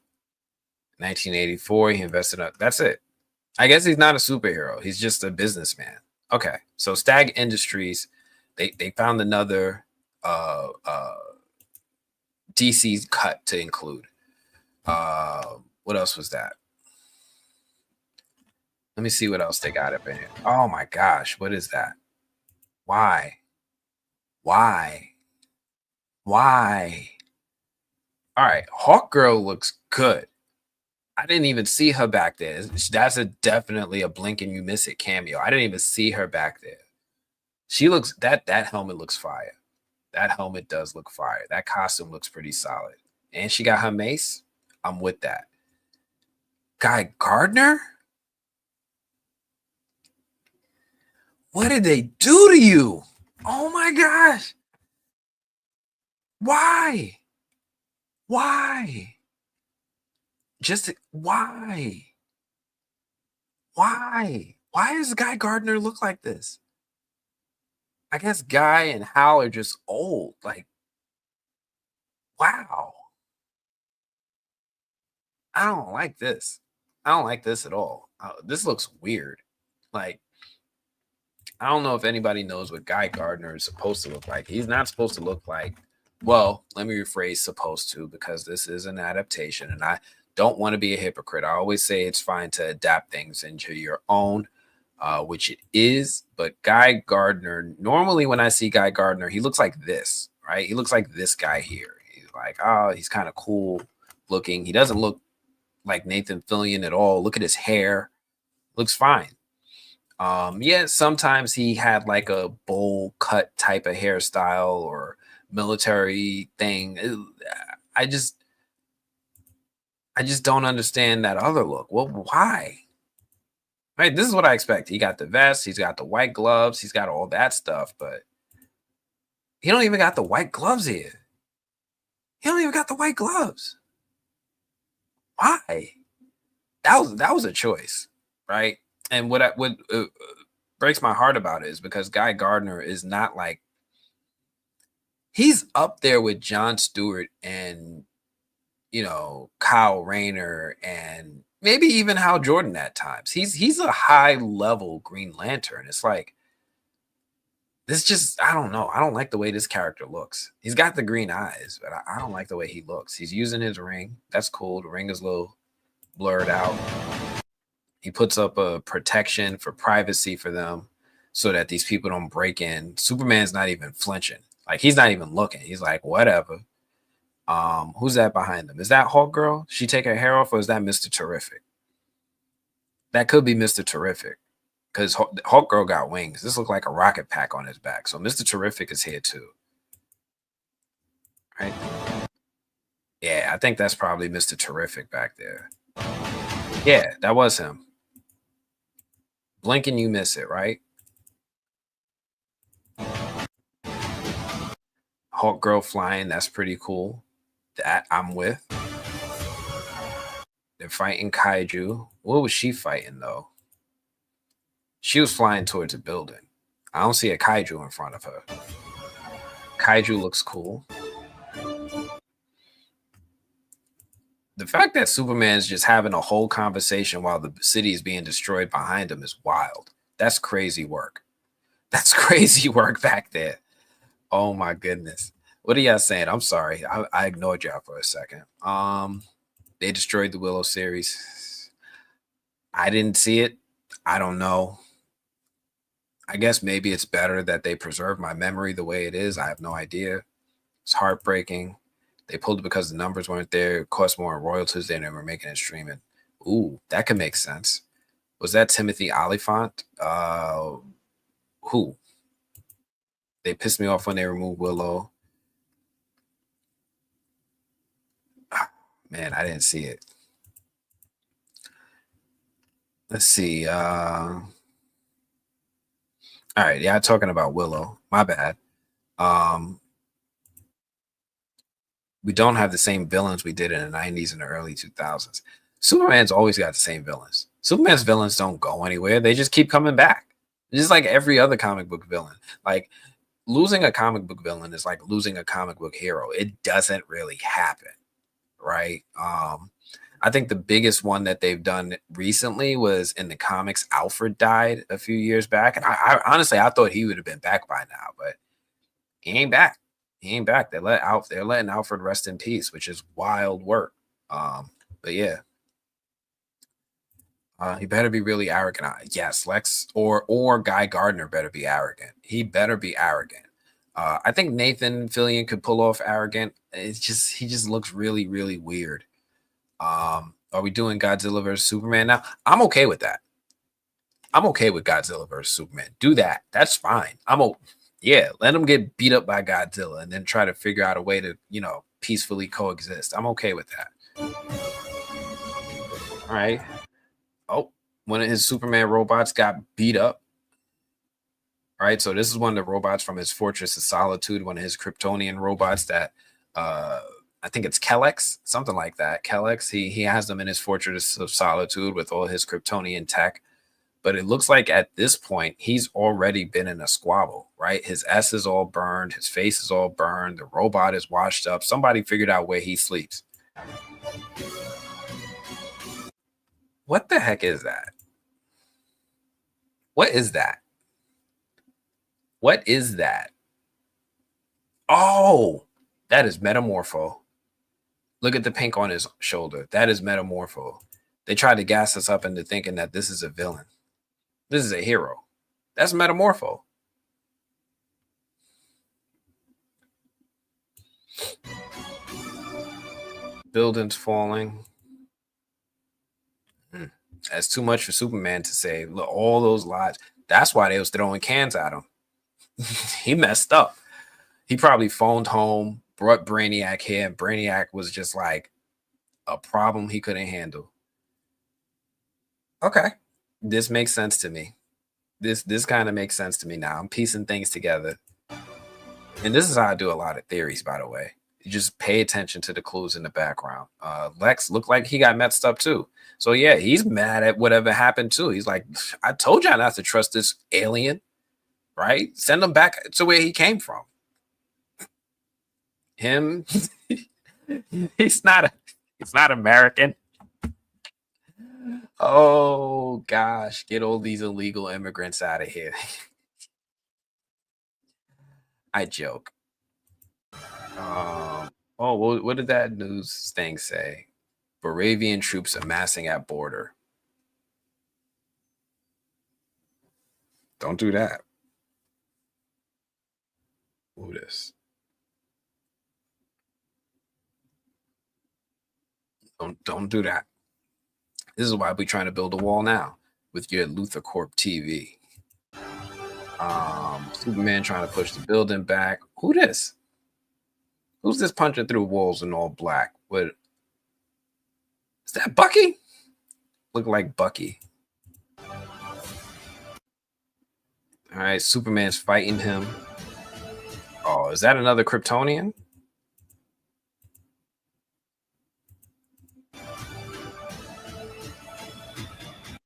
1984, he invested up. That's it. I guess he's not a superhero. He's just a businessman. Okay. So Stagg Industries, they found another DC cut to include. What else was that? Let me see what else they got up in here. Oh my gosh, what is that? Why? All right, Hawkgirl looks good. I didn't even see her back there. That's definitely a blink and you miss it cameo. I didn't even see her back there. She looks that helmet looks fire. That helmet does look fire. That costume looks pretty solid. And she got her mace. I'm with that. Guy Gardner? What did they do to you? Oh my gosh. Why? Just why? Why does Guy Gardner look like this? I guess Guy and Hal are just old. Like, wow. I don't like this. I don't like this at all. This looks weird. Like, I don't know if anybody knows what Guy Gardner is supposed to look like. He's not supposed to look like, well, let me rephrase supposed to, because this is an adaptation and I don't want to be a hypocrite. I always say it's fine to adapt things into your own, which it is. But Guy Gardner, normally when I see Guy Gardner, he looks like this, right? He looks like this guy here. He's like, oh, he's kind of cool looking. He doesn't look like Nathan Fillion at all. Look at his hair. Looks fine. Yeah, sometimes he had like a bowl cut type of hairstyle or military thing. I just don't understand that other look. Well, why? Right, this is what I expect. He got the vest, he's got the white gloves, he's got all that stuff, but he don't even got the white gloves here. He don't even got the white gloves. Why? That was a choice, right? And what breaks my heart about it is because Guy Gardner is not like, he's up there with Jon Stewart and, you know, Kyle Rayner and maybe even Hal Jordan at times. He's a high level Green Lantern. It's like, this just, I don't know. I don't like the way this character looks. He's got the green eyes, but I don't like the way he looks. He's using his ring. That's cool. The ring is a little blurred out. He puts up a protection for privacy for them so that these people don't break in. Superman's not even flinching. Like, he's not even looking. He's like, whatever. Who's that behind him? Is that Hawkgirl? She take her hair off, or is that Mr. Terrific? That could be Mr. Terrific, because Hawkgirl got wings. This looks like a rocket pack on his back. So Mr. Terrific is here too. Right? Yeah, I think that's probably Mr. Terrific back there. Yeah, that was him. Blink and you miss it, right? Hawkgirl flying, that's pretty cool. That I'm with. They're fighting kaiju. What was she fighting though? She was flying towards a building. I don't see a kaiju in front of her. Kaiju looks cool. The fact that Superman's just having a whole conversation while the city is being destroyed behind him is wild. That's crazy work. That's crazy work back there. Oh my goodness. What are y'all saying? I'm sorry. I ignored y'all for a second. They destroyed the Willow series. I didn't see it. I don't know. I guess maybe it's better that they preserve my memory the way it is. I have no idea. It's heartbreaking. They pulled it because the numbers weren't there. It cost more in royalties than they were making it streaming. Ooh, that could make sense. Was that Timothy Oliphant? Who? They pissed me off when they removed Willow. Man, I didn't see it. Let's see. All right, yeah, talking about Willow. My bad. We don't have the same villains we did in the 90s and the early 2000s. Superman's always got the same villains. Superman's villains don't go anywhere. They just keep coming back. Just like every other comic book villain. Like losing a comic book villain is like losing a comic book hero. It doesn't really happen, right? I think the biggest one that they've done recently was in the comics. Alfred died a few years back, and I honestly I thought he would have been back by now, but he ain't back. He ain't back. They're letting Alfred rest in peace, which is wild work. But yeah, he better be really arrogant. Yes, Lex or Guy Gardner better be arrogant. He better be arrogant. I think Nathan Fillion could pull off arrogant. It's just he just looks really really weird. Are we doing Godzilla versus Superman now? I'm okay with that. I'm okay with Godzilla versus Superman. Do that. That's fine. Yeah, let them get beat up by Godzilla and then try to figure out a way to, peacefully coexist. I'm okay with that. All right. Oh, one of his Superman robots got beat up. All right, so this is one of the robots from his Fortress of Solitude, one of his Kryptonian robots that I think it's Kellex, something like that. Kellex, he has them in his Fortress of Solitude with all his Kryptonian tech. But it looks like at this point, he's already been in a squabble, right? His S is all burned. His face is all burned. The robot is washed up. Somebody figured out where he sleeps. What the heck is that? What is that? What is that? Oh, that is Metamorpho. Look at the pink on his shoulder. That is Metamorpho. They tried to gas us up into thinking that this is a villain. This is a hero. That's Metamorpho. Buildings falling. That's too much for Superman to say. Look, all those lives. That's why they was throwing cans at him. He messed up. He probably phoned home, brought Brainiac here, and Brainiac was just like a problem he couldn't handle. Okay. This makes sense to me. This kind of makes sense to me now. I'm piecing things together. And this is how I do a lot of theories, by the way. You just pay attention to the clues in the background. Lex looked like he got messed up too. So yeah, he's mad at whatever happened too. He's like, I told y'all not to trust this alien, right? Send him back to where he came from. Him, he's not American. Oh gosh, get all these illegal immigrants out of here. I joke. What did that news thing say? Baravian troops amassing at border. Don't do that. Who this? Don't do that. This is why we're trying to build a wall now with your Luthor Corp TV. Superman trying to push the building back. Who this? Who's this punching through walls in all black? What is that? Bucky? Look like Bucky. All right, Superman's fighting him. Oh, is that another Kryptonian?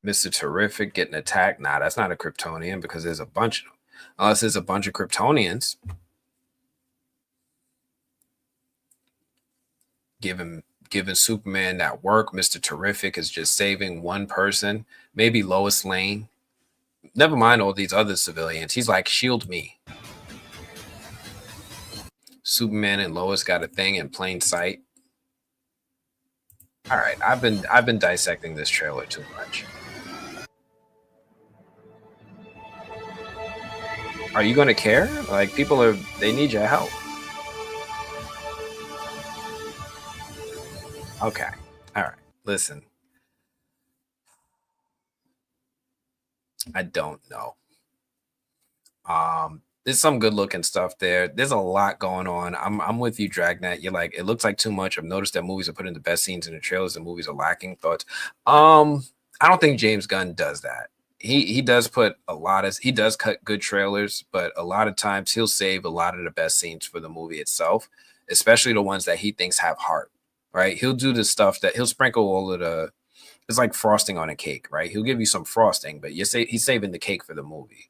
Mr. Terrific getting attacked. Nah, that's not a Kryptonian because there's a bunch of them. Unless there's a bunch of Kryptonians. Giving Superman that work. Mr. Terrific is just saving one person. Maybe Lois Lane. Never mind all these other civilians. He's like, shield me. Superman and Lois got a thing in plain sight. All right, I've been dissecting this trailer too much. Are you going to care? Like, they need your help. Okay. All right. Listen. I don't know. There's some good looking stuff there. There's a lot going on. I'm with you, Dragnet. You're like, it looks like too much. I've noticed that movies are putting the best scenes in the trailers and movies are lacking thoughts. I don't think James Gunn does that. he does put a lot of he does cut good trailers, but a lot of times he'll save a lot of the best scenes for the movie itself, especially the ones that he thinks have heart. Right? He'll do the stuff that he'll sprinkle all of the. It's like frosting on a cake, right? He'll give you some frosting, but he's saving the cake for the movie.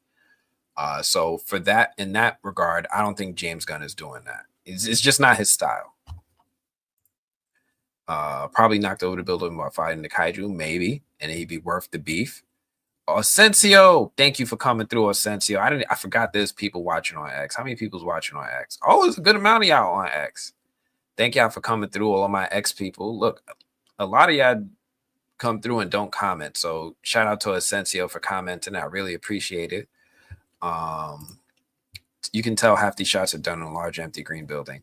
So for that, in that regard, I don't think James Gunn is doing that. It's just not his style. Probably knocked over the building by fighting the kaiju, maybe, and he'd be worth the beef. Asensio, thank you for coming through, Asensio. I forgot there's people watching on X. How many people's watching on X? Oh, there's a good amount of y'all on X. Thank y'all for coming through, all of my X people. Look, a lot of y'all come through and don't comment. So shout out to Asensio for commenting. I really appreciate it. You can tell half these shots are done in a large empty green building.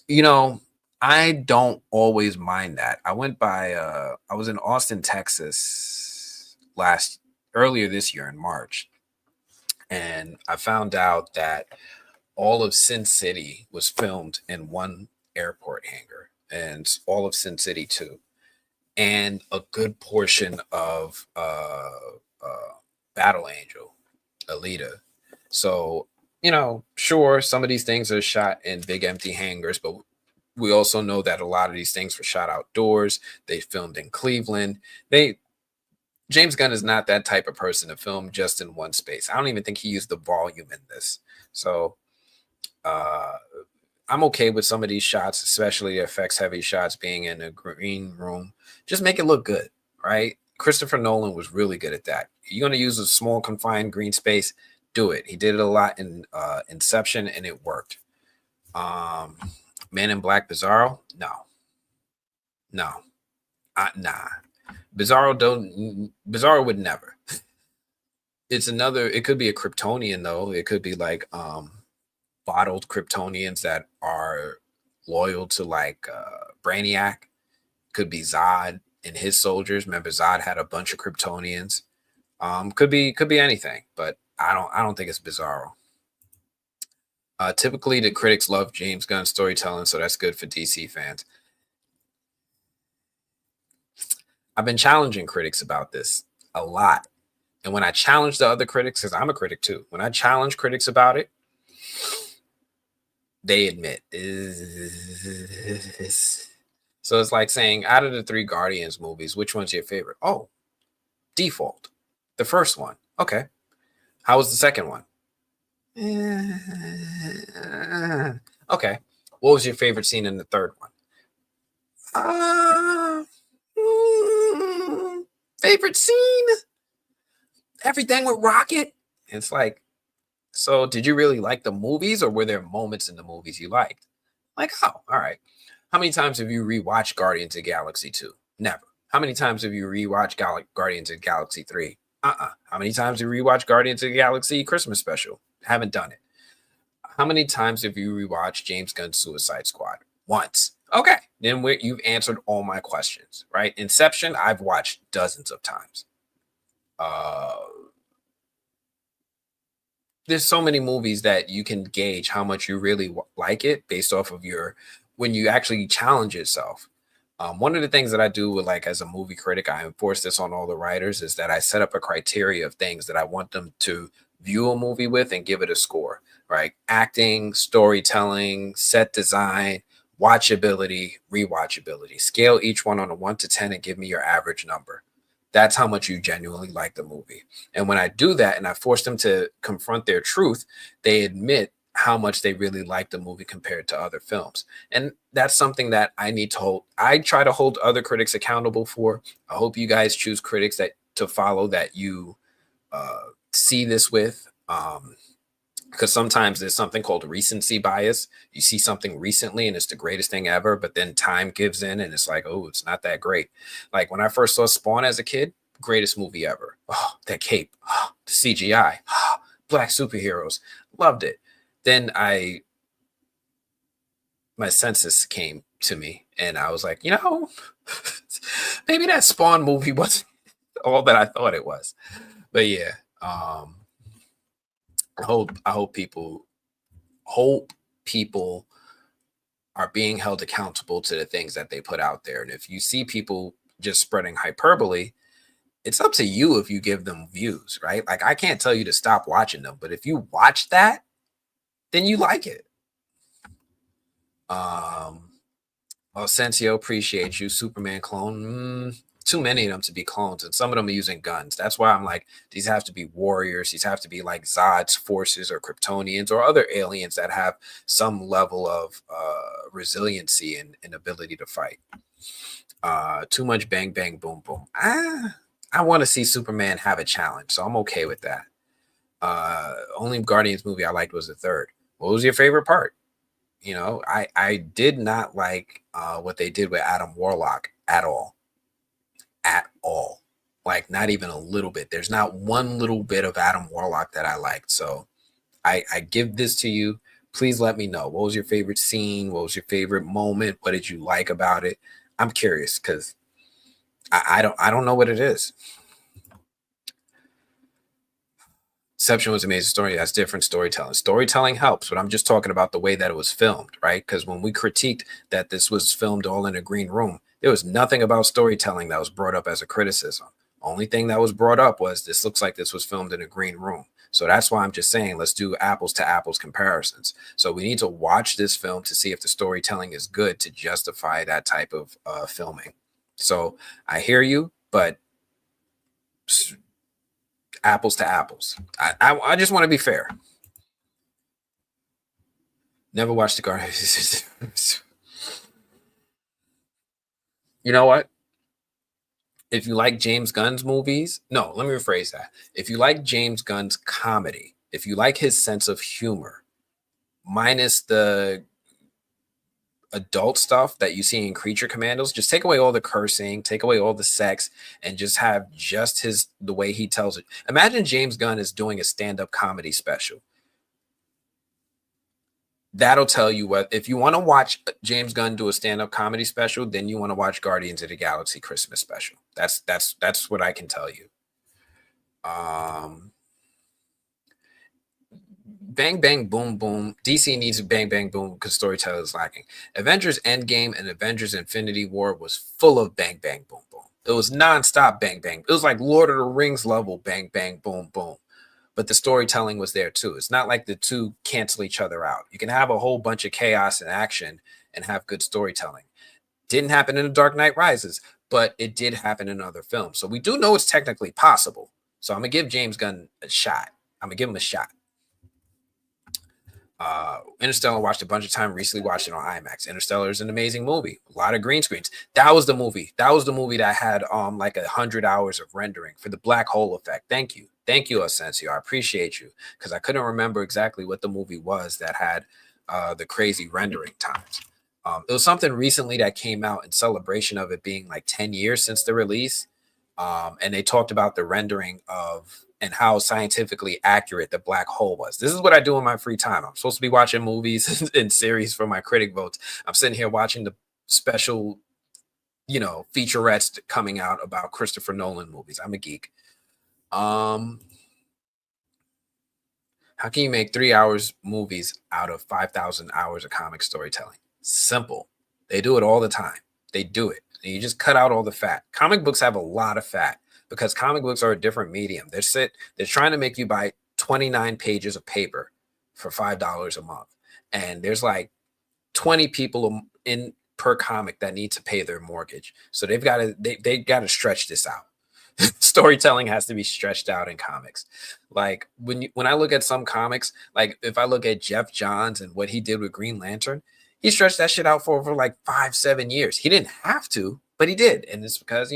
You know, I don't always mind that. I was in Austin, Texas earlier this year in March, and I found out that all of Sin City was filmed in one airport hangar, and all of Sin City 2, and a good portion of Battle Angel, Alita. So, sure, some of these things are shot in big empty hangars, but we also know that a lot of these things were shot outdoors. They filmed in Cleveland. James Gunn is not that type of person to film just in one space. I don't even think he used the volume in this. So I'm okay with some of these shots, especially effects heavy shots being in a green room. Just make it look good, right? Christopher Nolan was really good at that. You're going to use a small confined green space, do it. He did it a lot in Inception, and it worked. Man in Black Bizarro? No. Nah. Bizarro would never. It could be a Kryptonian though. It could be like bottled Kryptonians that are loyal to like Brainiac. Could be Zod and his soldiers. Remember, Zod had a bunch of Kryptonians. Could be anything, but I don't think it's Bizarro. Typically, the critics love James Gunn's storytelling, so that's good for DC fans. I've been challenging critics about this a lot. And when I challenge the other critics, because I'm a critic too, when I challenge critics about it, they admit. So it's like saying, out of the 3 Guardians movies, which one's your favorite? Oh, Default. The first one. Okay. How was the second one? Okay. What was your favorite scene in the third one? Favorite scene? Everything with Rocket? It's like, so did you really like the movies, or were there moments in the movies you liked? Like, oh, all right. How many times have you rewatched Guardians of the Galaxy 2? Never. How many times have you rewatched Guardians of the Galaxy 3? How many times have you rewatched Guardians of the Galaxy Christmas special? Haven't done it. How many times have you rewatched James Gunn's Suicide Squad? Once. Okay. Then you've answered all my questions, right? Inception, I've watched dozens of times. There's so many movies that you can gauge how much you really like it based off of when you actually challenge yourself. One of the things that I do with, like, as a movie critic, I enforce this on all the writers, is that I set up a criteria of things that I want them to view a movie with and give it a score, right? Acting, storytelling, set design, watchability, rewatchability. Scale each one on a 1 to 10 and give me your average number. That's how much you genuinely like the movie. And when I do that and I force them to confront their truth, they admit how much they really like the movie compared to other films. And that's something that I need to hold. I try to hold other critics accountable for. I hope you guys choose critics to follow that you see this with. Because sometimes there's something called recency bias. You see something recently and it's the greatest thing ever, but then time gives in and it's like, oh, it's not that great. Like when I first saw Spawn as a kid, greatest movie ever. Oh, that cape, oh, the CGI, oh, black superheroes, loved it. Then my senses came to me and I was like, maybe that Spawn movie wasn't all that I thought it was. But yeah, I hope people are being held accountable to the things that they put out there. And if you see people just spreading hyperbole, it's up to you if you give them views, right? Like I can't tell you to stop watching them, but if you watch that, then you like it. Sensio, appreciate you. Superman clone. Too many of them to be clones, and some of them are using guns. That's why I'm like, these have to be warriors. These have to be like Zod's forces or Kryptonians or other aliens that have some level of resiliency and ability to fight. Too much bang bang boom boom. I want to see Superman have a challenge, so I'm okay with that. Only Guardians movie I liked was the third. What was your favorite part? You know, I did not like what they did with Adam Warlock at all. At all. Like not even a little bit. There's not one little bit of Adam Warlock that I liked. So I give this to you. Please let me know. What was your favorite scene? What was your favorite moment? What did you like about it? I'm curious because I don't know what it is. Inception was an amazing story. That's different storytelling. Storytelling helps, but I'm just talking about the way that it was filmed, right? Because when we critiqued that this was filmed all in a green room, there was nothing about storytelling that was brought up as a criticism. Only thing that was brought up was this looks like this was filmed in a green room. So that's why I'm just saying let's do apples to apples comparisons. So we need to watch this film to see if the storytelling is good to justify that type of filming. So I hear you, but apples to apples. I just want to be fair. Never watched the Guardians. You know what? If you like James Gunn's movies, no, let me rephrase that. If you like James Gunn's comedy, if you like his sense of humor, minus the adult stuff that you see in Creature Commandos, just take away all the cursing, take away all the sex, and just have just the way he tells it. Imagine James Gunn is doing a stand-up comedy special. That'll tell you what, if you want to watch James Gunn do a stand-up comedy special, then you want to watch Guardians of the Galaxy Christmas special. That's what I can tell you. Bang Bang Boom Boom. DC needs Bang Bang Boom because storytelling is lacking. Avengers Endgame and Avengers Infinity War was full of Bang Bang Boom Boom. It was nonstop Bang Bang. It was like Lord of the Rings level Bang Bang Boom Boom. But the storytelling was there too. It's not like the two cancel each other out. You can have a whole bunch of chaos and action and have good storytelling. Didn't happen in The Dark Knight Rises, but it did happen in other films. So we do know it's technically possible. So I'm going to give James Gunn a shot. I'm going to give him a shot. Interstellar watched a bunch of time, recently watched it on IMAX. Interstellar is an amazing movie. A lot of green screens. That was the movie that had like 100 hours of rendering for the black hole effect. Thank you, Asensio. I appreciate you, because I couldn't remember exactly what the movie was that had the crazy rendering times. It was something recently that came out in celebration of it being like 10 years since the release. And they talked about the rendering of and how scientifically accurate the black hole was. This is what I do in my free time. I'm supposed to be watching movies and series for my critic votes. I'm sitting here watching the special, featurettes coming out about Christopher Nolan movies. I'm a geek. How can you make 3 hours movies out of 5,000 hours of comic storytelling? Simple. They do it all the time. They do it. And you just cut out all the fat. Comic books have a lot of fat because comic books are a different medium. They're trying to make you buy 29 pages of paper for $5 a month. And there's like 20 people in per comic that need to pay their mortgage. So they got to stretch this out. Storytelling has to be stretched out in comics. Like when I look at some comics, like if I look at Jeff Johns and what he did with Green Lantern, he stretched that shit out for over like 5-7 years. He didn't have to, but he did. And it's because,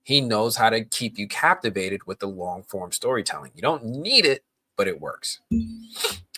he knows how to keep you captivated with the long form storytelling. You don't need it, but it works.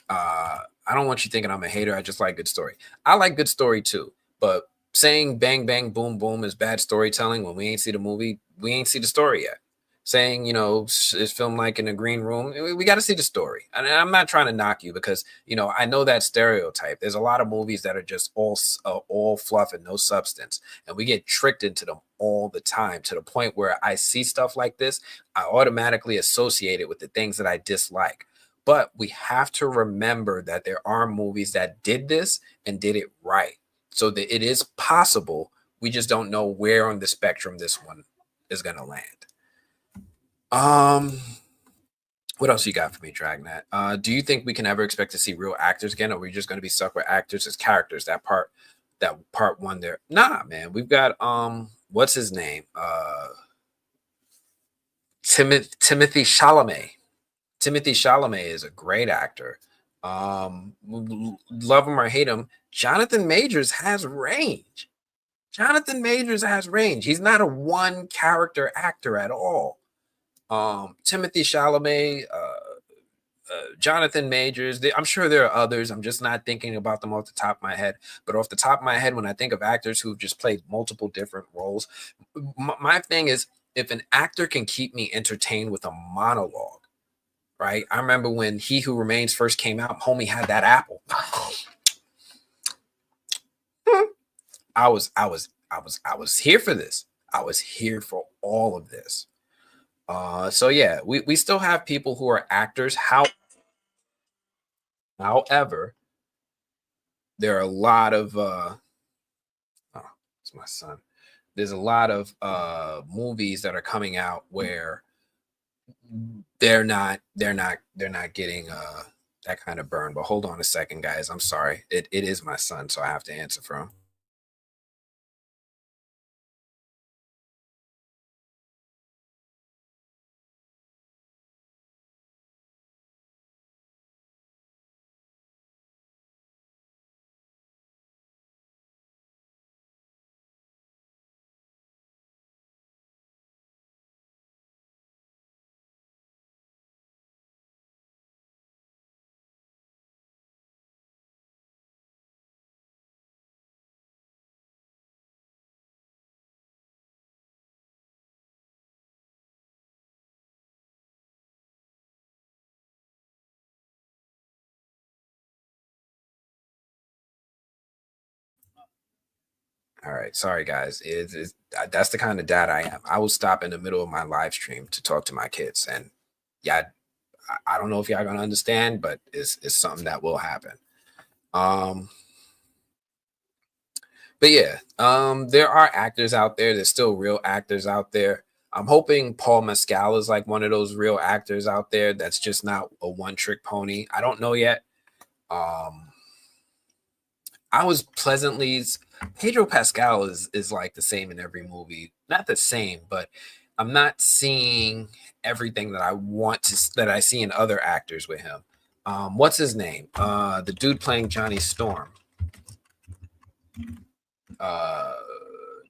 I don't want you thinking I'm a hater. I just like good story. I like good story too, but saying bang, bang, boom, boom is bad storytelling when we ain't see the movie, we ain't see the story yet. Saying, it's filmed like in a green room, we got to see the story. And I'm not trying to knock you because, I know that stereotype. There's a lot of movies that are just all fluff and no substance. And we get tricked into them all the time to the point where I see stuff like this, I automatically associate it with the things that I dislike. But we have to remember that there are movies that did this and did it right. So that it is possible. We just don't know where on the spectrum this one is going to land. Um, what else you got for me, Dragnet? Do you think we can ever expect to see real actors again, or are we just going to be stuck with actors as characters? That part one there. Nah, man. We've got what's his name? Timothy Chalamet. Timothy Chalamet is a great actor. Love him or hate him, Jonathan Majors has range. Jonathan Majors has range. He's not a one character actor at all. Timothy Chalamet, Jonathan Majors. I'm sure there are others. I'm just not thinking about them off the top of my head. But off the top of my head, when I think of actors who've just played multiple different roles, my thing is if an actor can keep me entertained with a monologue, right? I remember when He Who Remains first came out, homie had that apple. I was here for this. I was here for all of this. So yeah, we still have people who are actors. However, there are a lot of oh, it's my son. There's a lot of movies that are coming out where they're not getting that kind of burn. But hold on a second, guys. I'm sorry. It is my son, so I have to answer for him. All right, sorry guys. That's the kind of dad I am. I will stop in the middle of my live stream to talk to my kids, and yeah, I don't know if y'all gonna understand, but it's something that will happen. Um, but yeah, there are actors out there. There's still real actors out there. I'm hoping Paul Mescal is like one of those real actors out there that's just not a one trick pony. I don't know yet. Um, I was pleasantly Pedro Pascal is like the same in every movie. Not the same, but I'm not seeing everything that I want to that I see in other actors with him. What's his name? The dude playing Johnny Storm. Uh,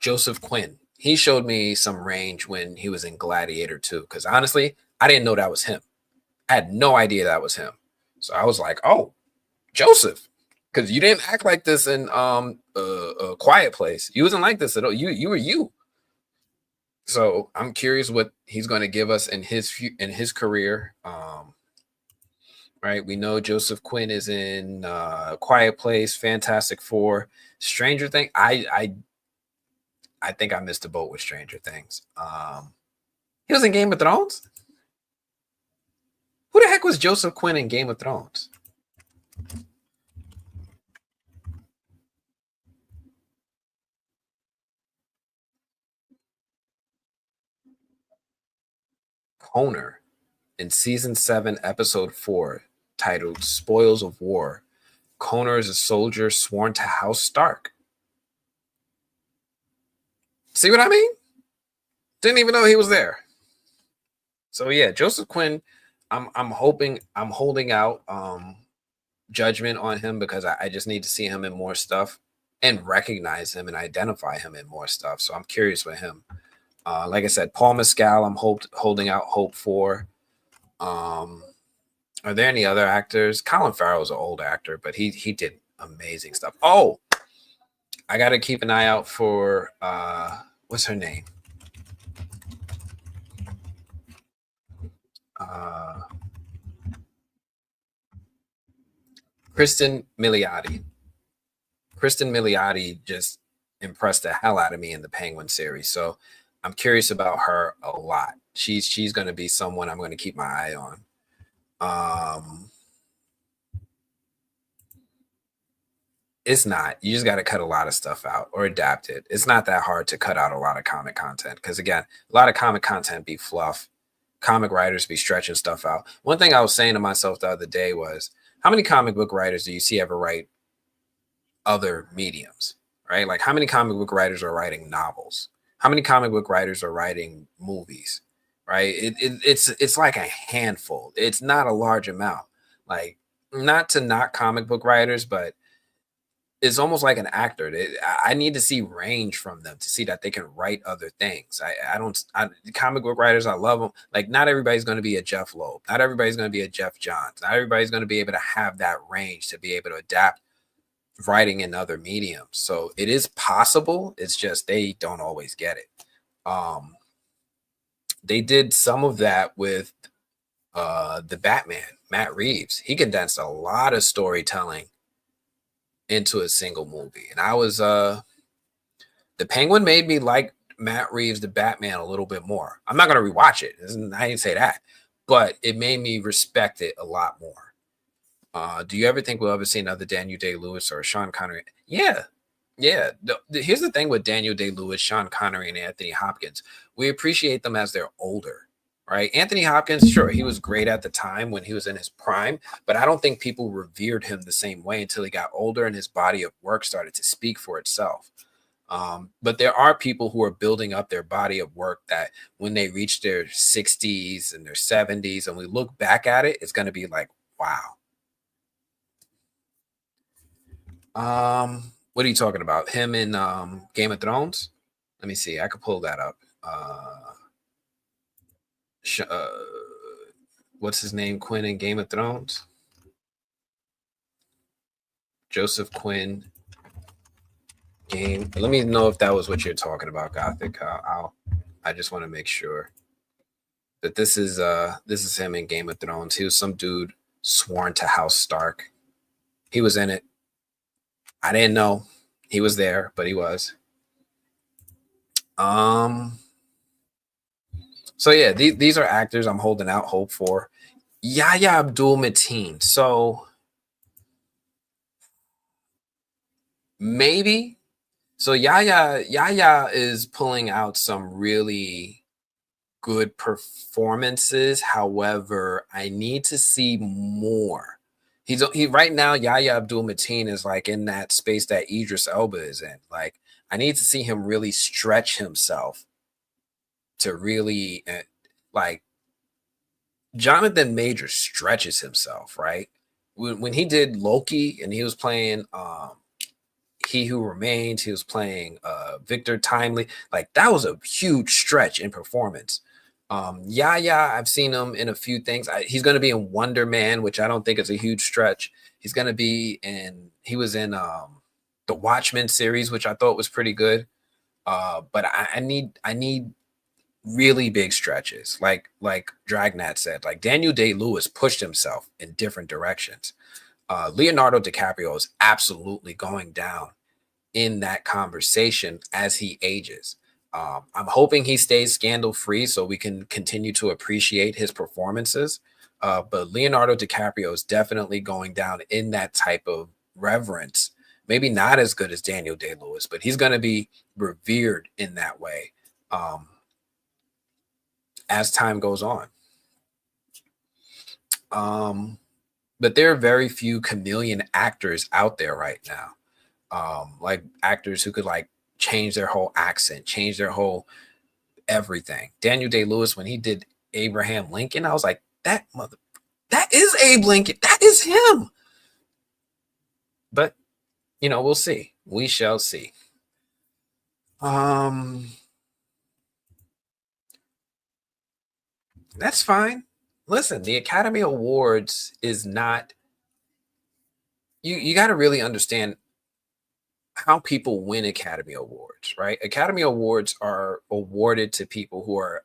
Joseph Quinn. He showed me some range when he was in Gladiator 2. Because honestly, I didn't know that was him. I had no idea that was him. So I was like, oh, Joseph. Because you didn't act like this in a Quiet Place. You wasn't like this at all. You were you. So I'm curious what he's going to give us in his career. Right, we know Joseph Quinn is in Quiet Place, Fantastic Four, Stranger Things. I think I missed the boat with Stranger Things. He was in Game of Thrones. Who the heck was Joseph Quinn in Game of Thrones? Connor in season 7, episode 4, titled "Spoils of War." Connor is a soldier sworn to House Stark. See what I mean? Didn't even know he was there. So yeah, Joseph Quinn. I'm hoping I'm holding out judgment on him because I just need to see him in more stuff and recognize him and identify him in more stuff. So I'm curious with him. Like I said, Paul Mescal, I'm holding out hope for. Um, are there any other actors? Colin Farrell is an old actor, but he did amazing stuff. Oh, I got to keep an eye out for what's her name? Uh, Kristen Milioti. Kristen Milioti just impressed the hell out of me in the Penguin series. So I'm curious about her a lot. She's going to be someone I'm going to keep my eye on. It's not. You just got to cut a lot of stuff out or adapt it. It's not that hard to cut out a lot of comic content because again, a lot of comic content be fluff. comic writers be stretching stuff out. One thing I was saying to myself the other day was, how many comic book writers do you see ever write other mediums, right? Like, how many comic book writers are writing novels? How many comic book writers are writing movies, right? It's like a handful. It's not a large amount. Like, not to knock comic book writers, but it's almost like an actor. I need to see range from them to see that they can write other things. I don't. Comic book writers, I love them. Like, not everybody's going to be a Jeff Loeb. Not everybody's going to be a Jeff Johns. Not everybody's going to be able to have that range to be able to adapt writing in other mediums. So it is possible. It's just they don't always get it. They did some of that with the Batman, Matt Reeves. He condensed a lot of storytelling into a single movie. And I was the Penguin made me like Matt Reeves, the Batman, a little bit more. I'm not gonna rewatch it. I didn't say that, but it made me respect it a lot more. Do you ever think we'll ever see another Daniel Day-Lewis or Sean Connery? Yeah. Yeah. Here's the thing with Daniel Day-Lewis, Sean Connery, and Anthony Hopkins. We appreciate them as they're older, right? Anthony Hopkins, sure, he was great at the time when he was in his prime, but I don't think people revered him the same way until he got older and his body of work started to speak for itself. But there are people who are building up their body of work that when they reach their 60s and their 70s and we look back at it, it's going to be like, wow. What are you talking about? Him in Game of Thrones? Let me see. I could pull that up. What's his name? Quinn in Game of Thrones? Joseph Quinn. Game. Let me know if that was what you're talking about, Gothic. I just want to make sure that this is him in Game of Thrones. He was some dude sworn to House Stark. He was in it. I didn't know he was there, but he was. So yeah, these are actors I'm holding out hope for. Yahya Abdul-Mateen. So maybe. So Yahya is pulling out some really good performances. However, I need to see more. He right now, Yahya Abdul-Mateen is like in that space that Idris Elba is in. Like, I need to see him really stretch himself to really like Jonathan Major stretches himself, right? When he did Loki and he was playing He Who Remains, he was playing Victor Timely. Like, that was a huge stretch in performance. Yahya, I've seen him in a few things. He's going to be in Wonder Man, which I don't think is a huge stretch. He's going to be he was in the Watchmen series, which I thought was pretty good. But I need really big stretches. Like Dragnat said, like Daniel Day-Lewis pushed himself in different directions. Leonardo DiCaprio is absolutely going down in that conversation as he ages. I'm hoping he stays scandal free so we can continue to appreciate his performances. But Leonardo DiCaprio is definitely going down in that type of reverence. Maybe not as good as Daniel Day-Lewis, but he's going to be revered in that way as time goes on. But there are very few chameleon actors out there right now. Like actors who could like change their whole accent, change their whole everything. Daniel Day-Lewis, when he did Abraham Lincoln, I was like, that is Abe Lincoln. That is him. But, we'll see. We shall see. That's fine. Listen, the Academy Awards is not, you got to really understand how people win Academy Awards, right? Academy Awards are awarded to people who are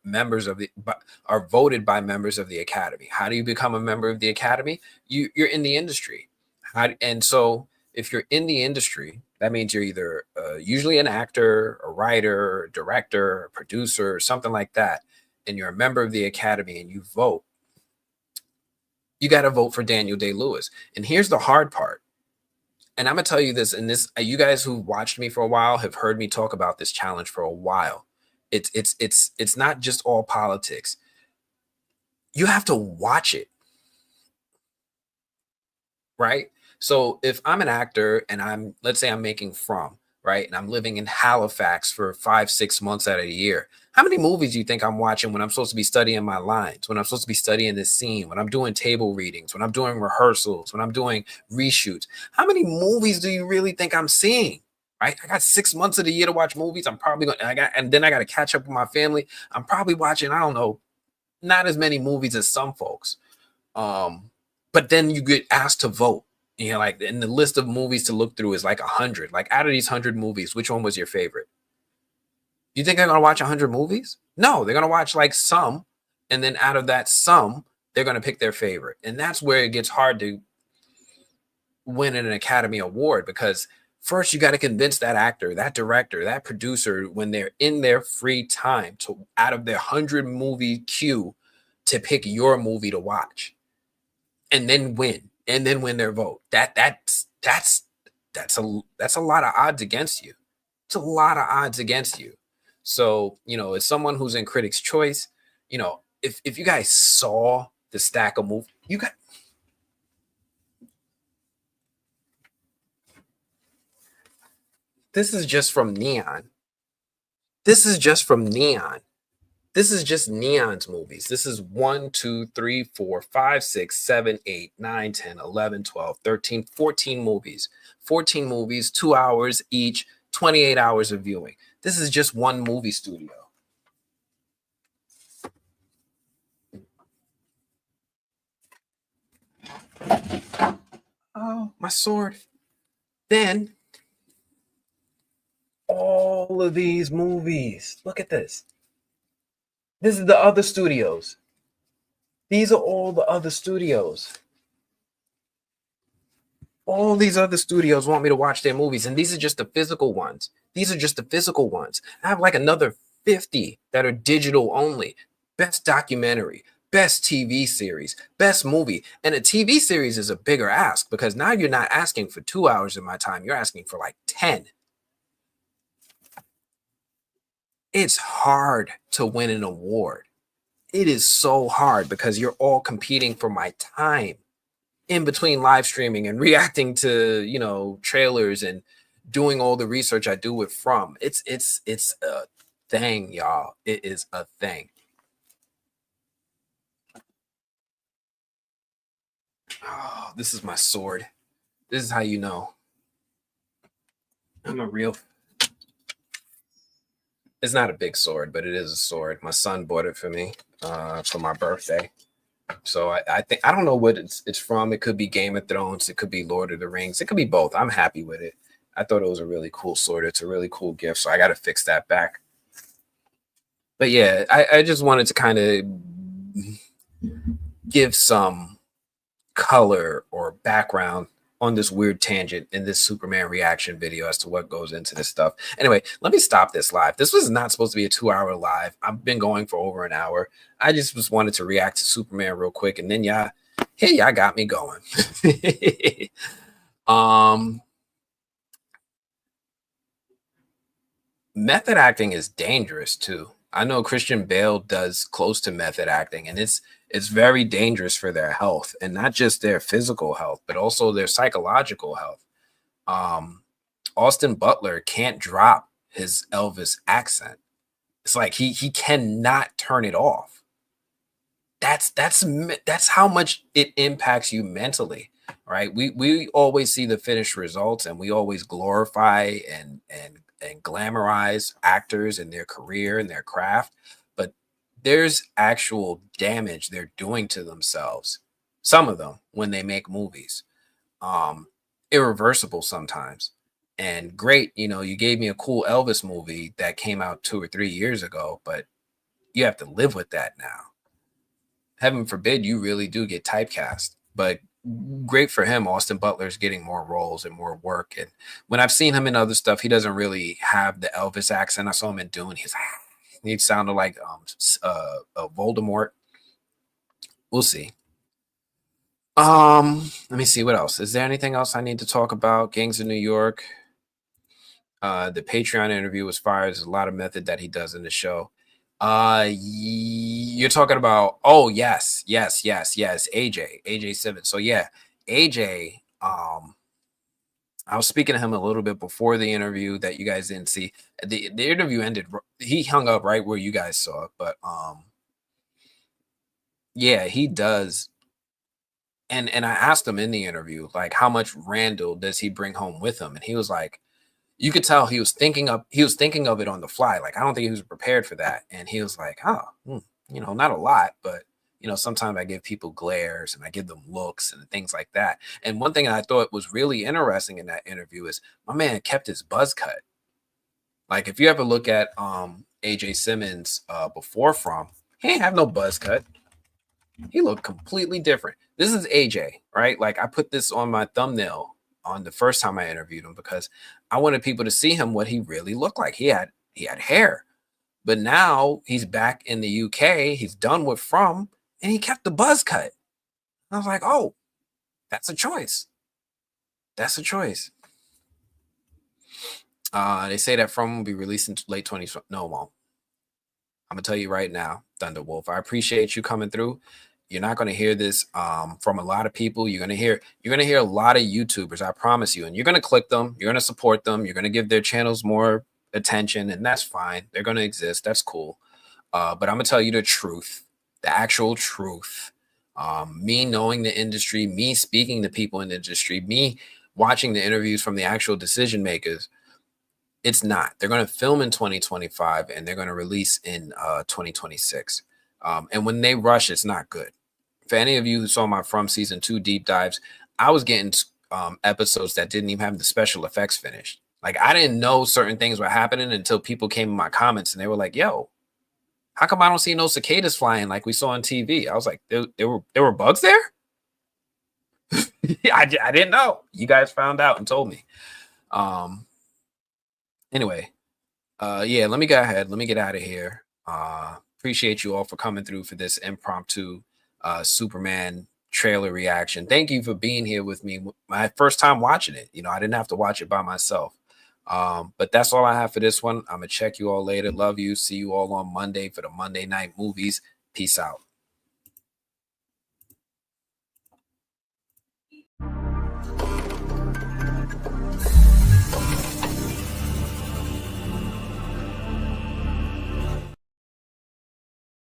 are voted by members of the Academy. How do you become a member of the Academy? You're in the industry. And so if you're in the industry, that means you're either usually an actor, a writer, a director, a producer, something like that, and you're a member of the Academy and you vote. You got to vote for Daniel Day-Lewis. And here's the hard part. And I'm going to tell you this, and this, you guys who watched me for a while have heard me talk about this challenge for a while. It's not just all politics. you have to watch it, right? So if I'm an actor and let's say I'm making From, right? And I'm living in Halifax for 5, 6 months out of the year. How many movies do you think I'm watching when I'm supposed to be studying my lines, when I'm supposed to be studying this scene, when I'm doing table readings, when I'm doing rehearsals, when I'm doing reshoots? How many movies do you really think I'm seeing? Right? I got 6 months of the year to watch movies. I'm probably going, and then I got to catch up with my family. I'm probably watching, I don't know, not as many movies as some folks. But then you get asked to vote. You know, like, and the list of movies to look through is like 100. Like, out of these 100 movies, which one was your favorite? You think they're gonna watch 100 movies? No, they're gonna watch like some, and then out of that some, they're gonna pick their favorite. And that's where it gets hard to win an Academy Award, because first you got to convince that actor, that director, that producer, when they're in their free time, to out of their 100 movie queue, to pick your movie to watch, and then win their vote. That's a lot of odds against you. It's a lot of odds against you. So, as someone who's in Critics' Choice, if you guys saw the stack of movies, this is just from Neon. This is just from Neon. This is just Neon's movies. This is 1, 2, 3, 4, 5, 6, 7, 8, 9, 10, 11, 12, 13, 14 movies. 14 movies, 2 hours each, 28 hours of viewing. This is just one movie studio. Oh, my sword. Then all of these movies. Look at this. This is the other studios. These are all the other studios. All these other studios want me to watch their movies, and these are just the physical ones. These are just the physical ones. I have like another 50 that are digital only. Best documentary, best TV series, best movie. And a TV series is a bigger ask, because now you're not asking for 2 hours of my time, you're asking for like 10. It's hard to win an award. It is so hard, because you're all competing for my time in between live streaming and reacting to, trailers and doing all the research I do with From. It's a thing, y'all. It is a thing. Oh, this is my sword. This is how you know I'm a real. It's not a big sword, but it is a sword. My son bought it for me for my birthday. So I think, I don't know what it's from. It could be Game of Thrones. It could be Lord of the Rings. It could be both. I'm happy with it. I thought it was a really cool sword. It's a really cool gift. So I got to fix that back. But yeah, I just wanted to kind of give some color or background on this weird tangent in this Superman reaction video as to what goes into this stuff. Anyway, let me stop this live. This was not supposed to be a 2-hour live. I've been going for over an hour. I just wanted to react to Superman real quick, and then y'all got me going. Method acting is dangerous too. I know Christian Bale does close to method acting, and it's very dangerous for their health, and not just their physical health, but also their psychological health. Austin Butler can't drop his Elvis accent. It's like he cannot turn it off. That's how much it impacts you mentally, right? We always see the finished results, and we always glorify and glamorize actors and their career and their craft, but there's actual damage they're doing to themselves, some of them, when they make movies. Irreversible sometimes. And great, you gave me a cool Elvis movie that came out 2 or 3 years ago, but you have to live with that now. Heaven forbid you really do get typecast. But great for him. Austin Butler's getting more roles and more work. And when I've seen him in other stuff, he doesn't really have the Elvis accent. I saw him in Dune. He sounded like Voldemort. We'll see. Let me see what else. Is there anything else I need to talk about? Gangs of New York. The Patreon interview was fire. There's a lot of method that he does in the show. You're talking about, yes, AJ Simmons. So yeah, AJ, I was speaking to him a little bit before the interview that you guys didn't see. The interview ended, he hung up right where you guys saw it, but yeah, he does. And I asked him in the interview, like, how much Randall does he bring home with him? And he was like, you could tell he was thinking of it on the fly. Like, I don't think he was prepared for that. And he was like, not a lot, but sometimes I give people glares and I give them looks and things like that. And one thing I thought was really interesting in that interview is my man kept his buzz cut. Like, if you ever look at AJ Simmons before from, he ain't have no buzz cut. He looked completely different. This is AJ, right? Like, I put this on my thumbnail on the first time I interviewed him because I wanted people to see him what he really looked like. He had hair, but now he's back in the UK. He's done with From, and he kept the buzz cut. I was like, oh, that's a choice. That's a choice. They say that From will be released in late 2020. No, it won't. I'm gonna tell you right now, Thunderwolf, I appreciate you coming through. You're not going to hear this from a lot of people. You're going to hear a lot of YouTubers, I promise you. And you're going to click them. You're going to support them. You're going to give their channels more attention, and that's fine. They're going to exist. That's cool. But I'm going to tell you the truth, the actual truth. Me knowing the industry, me speaking to people in the industry, me watching the interviews from the actual decision makers. It's not. They're going to film in 2025 and they're going to release in 2026. And when they rush, it's not good. For any of you who saw my From Season 2 deep dives, I was getting episodes that didn't even have the special effects finished. Like, I didn't know certain things were happening until people came in my comments and they were like, yo, how come I don't see no cicadas flying like we saw on TV? I was like, there were bugs there? I didn't know. You guys found out and told me. Anyway, yeah, let me go ahead. Let me get out of here. Appreciate you all for coming through for this impromptu Superman trailer reaction. Thank you for being here with me. My first time watching it. I didn't have to watch it by myself. But that's all I have for this one. I'm gonna check you all later. Love you. See you all on Monday for the Monday night movies. Peace out.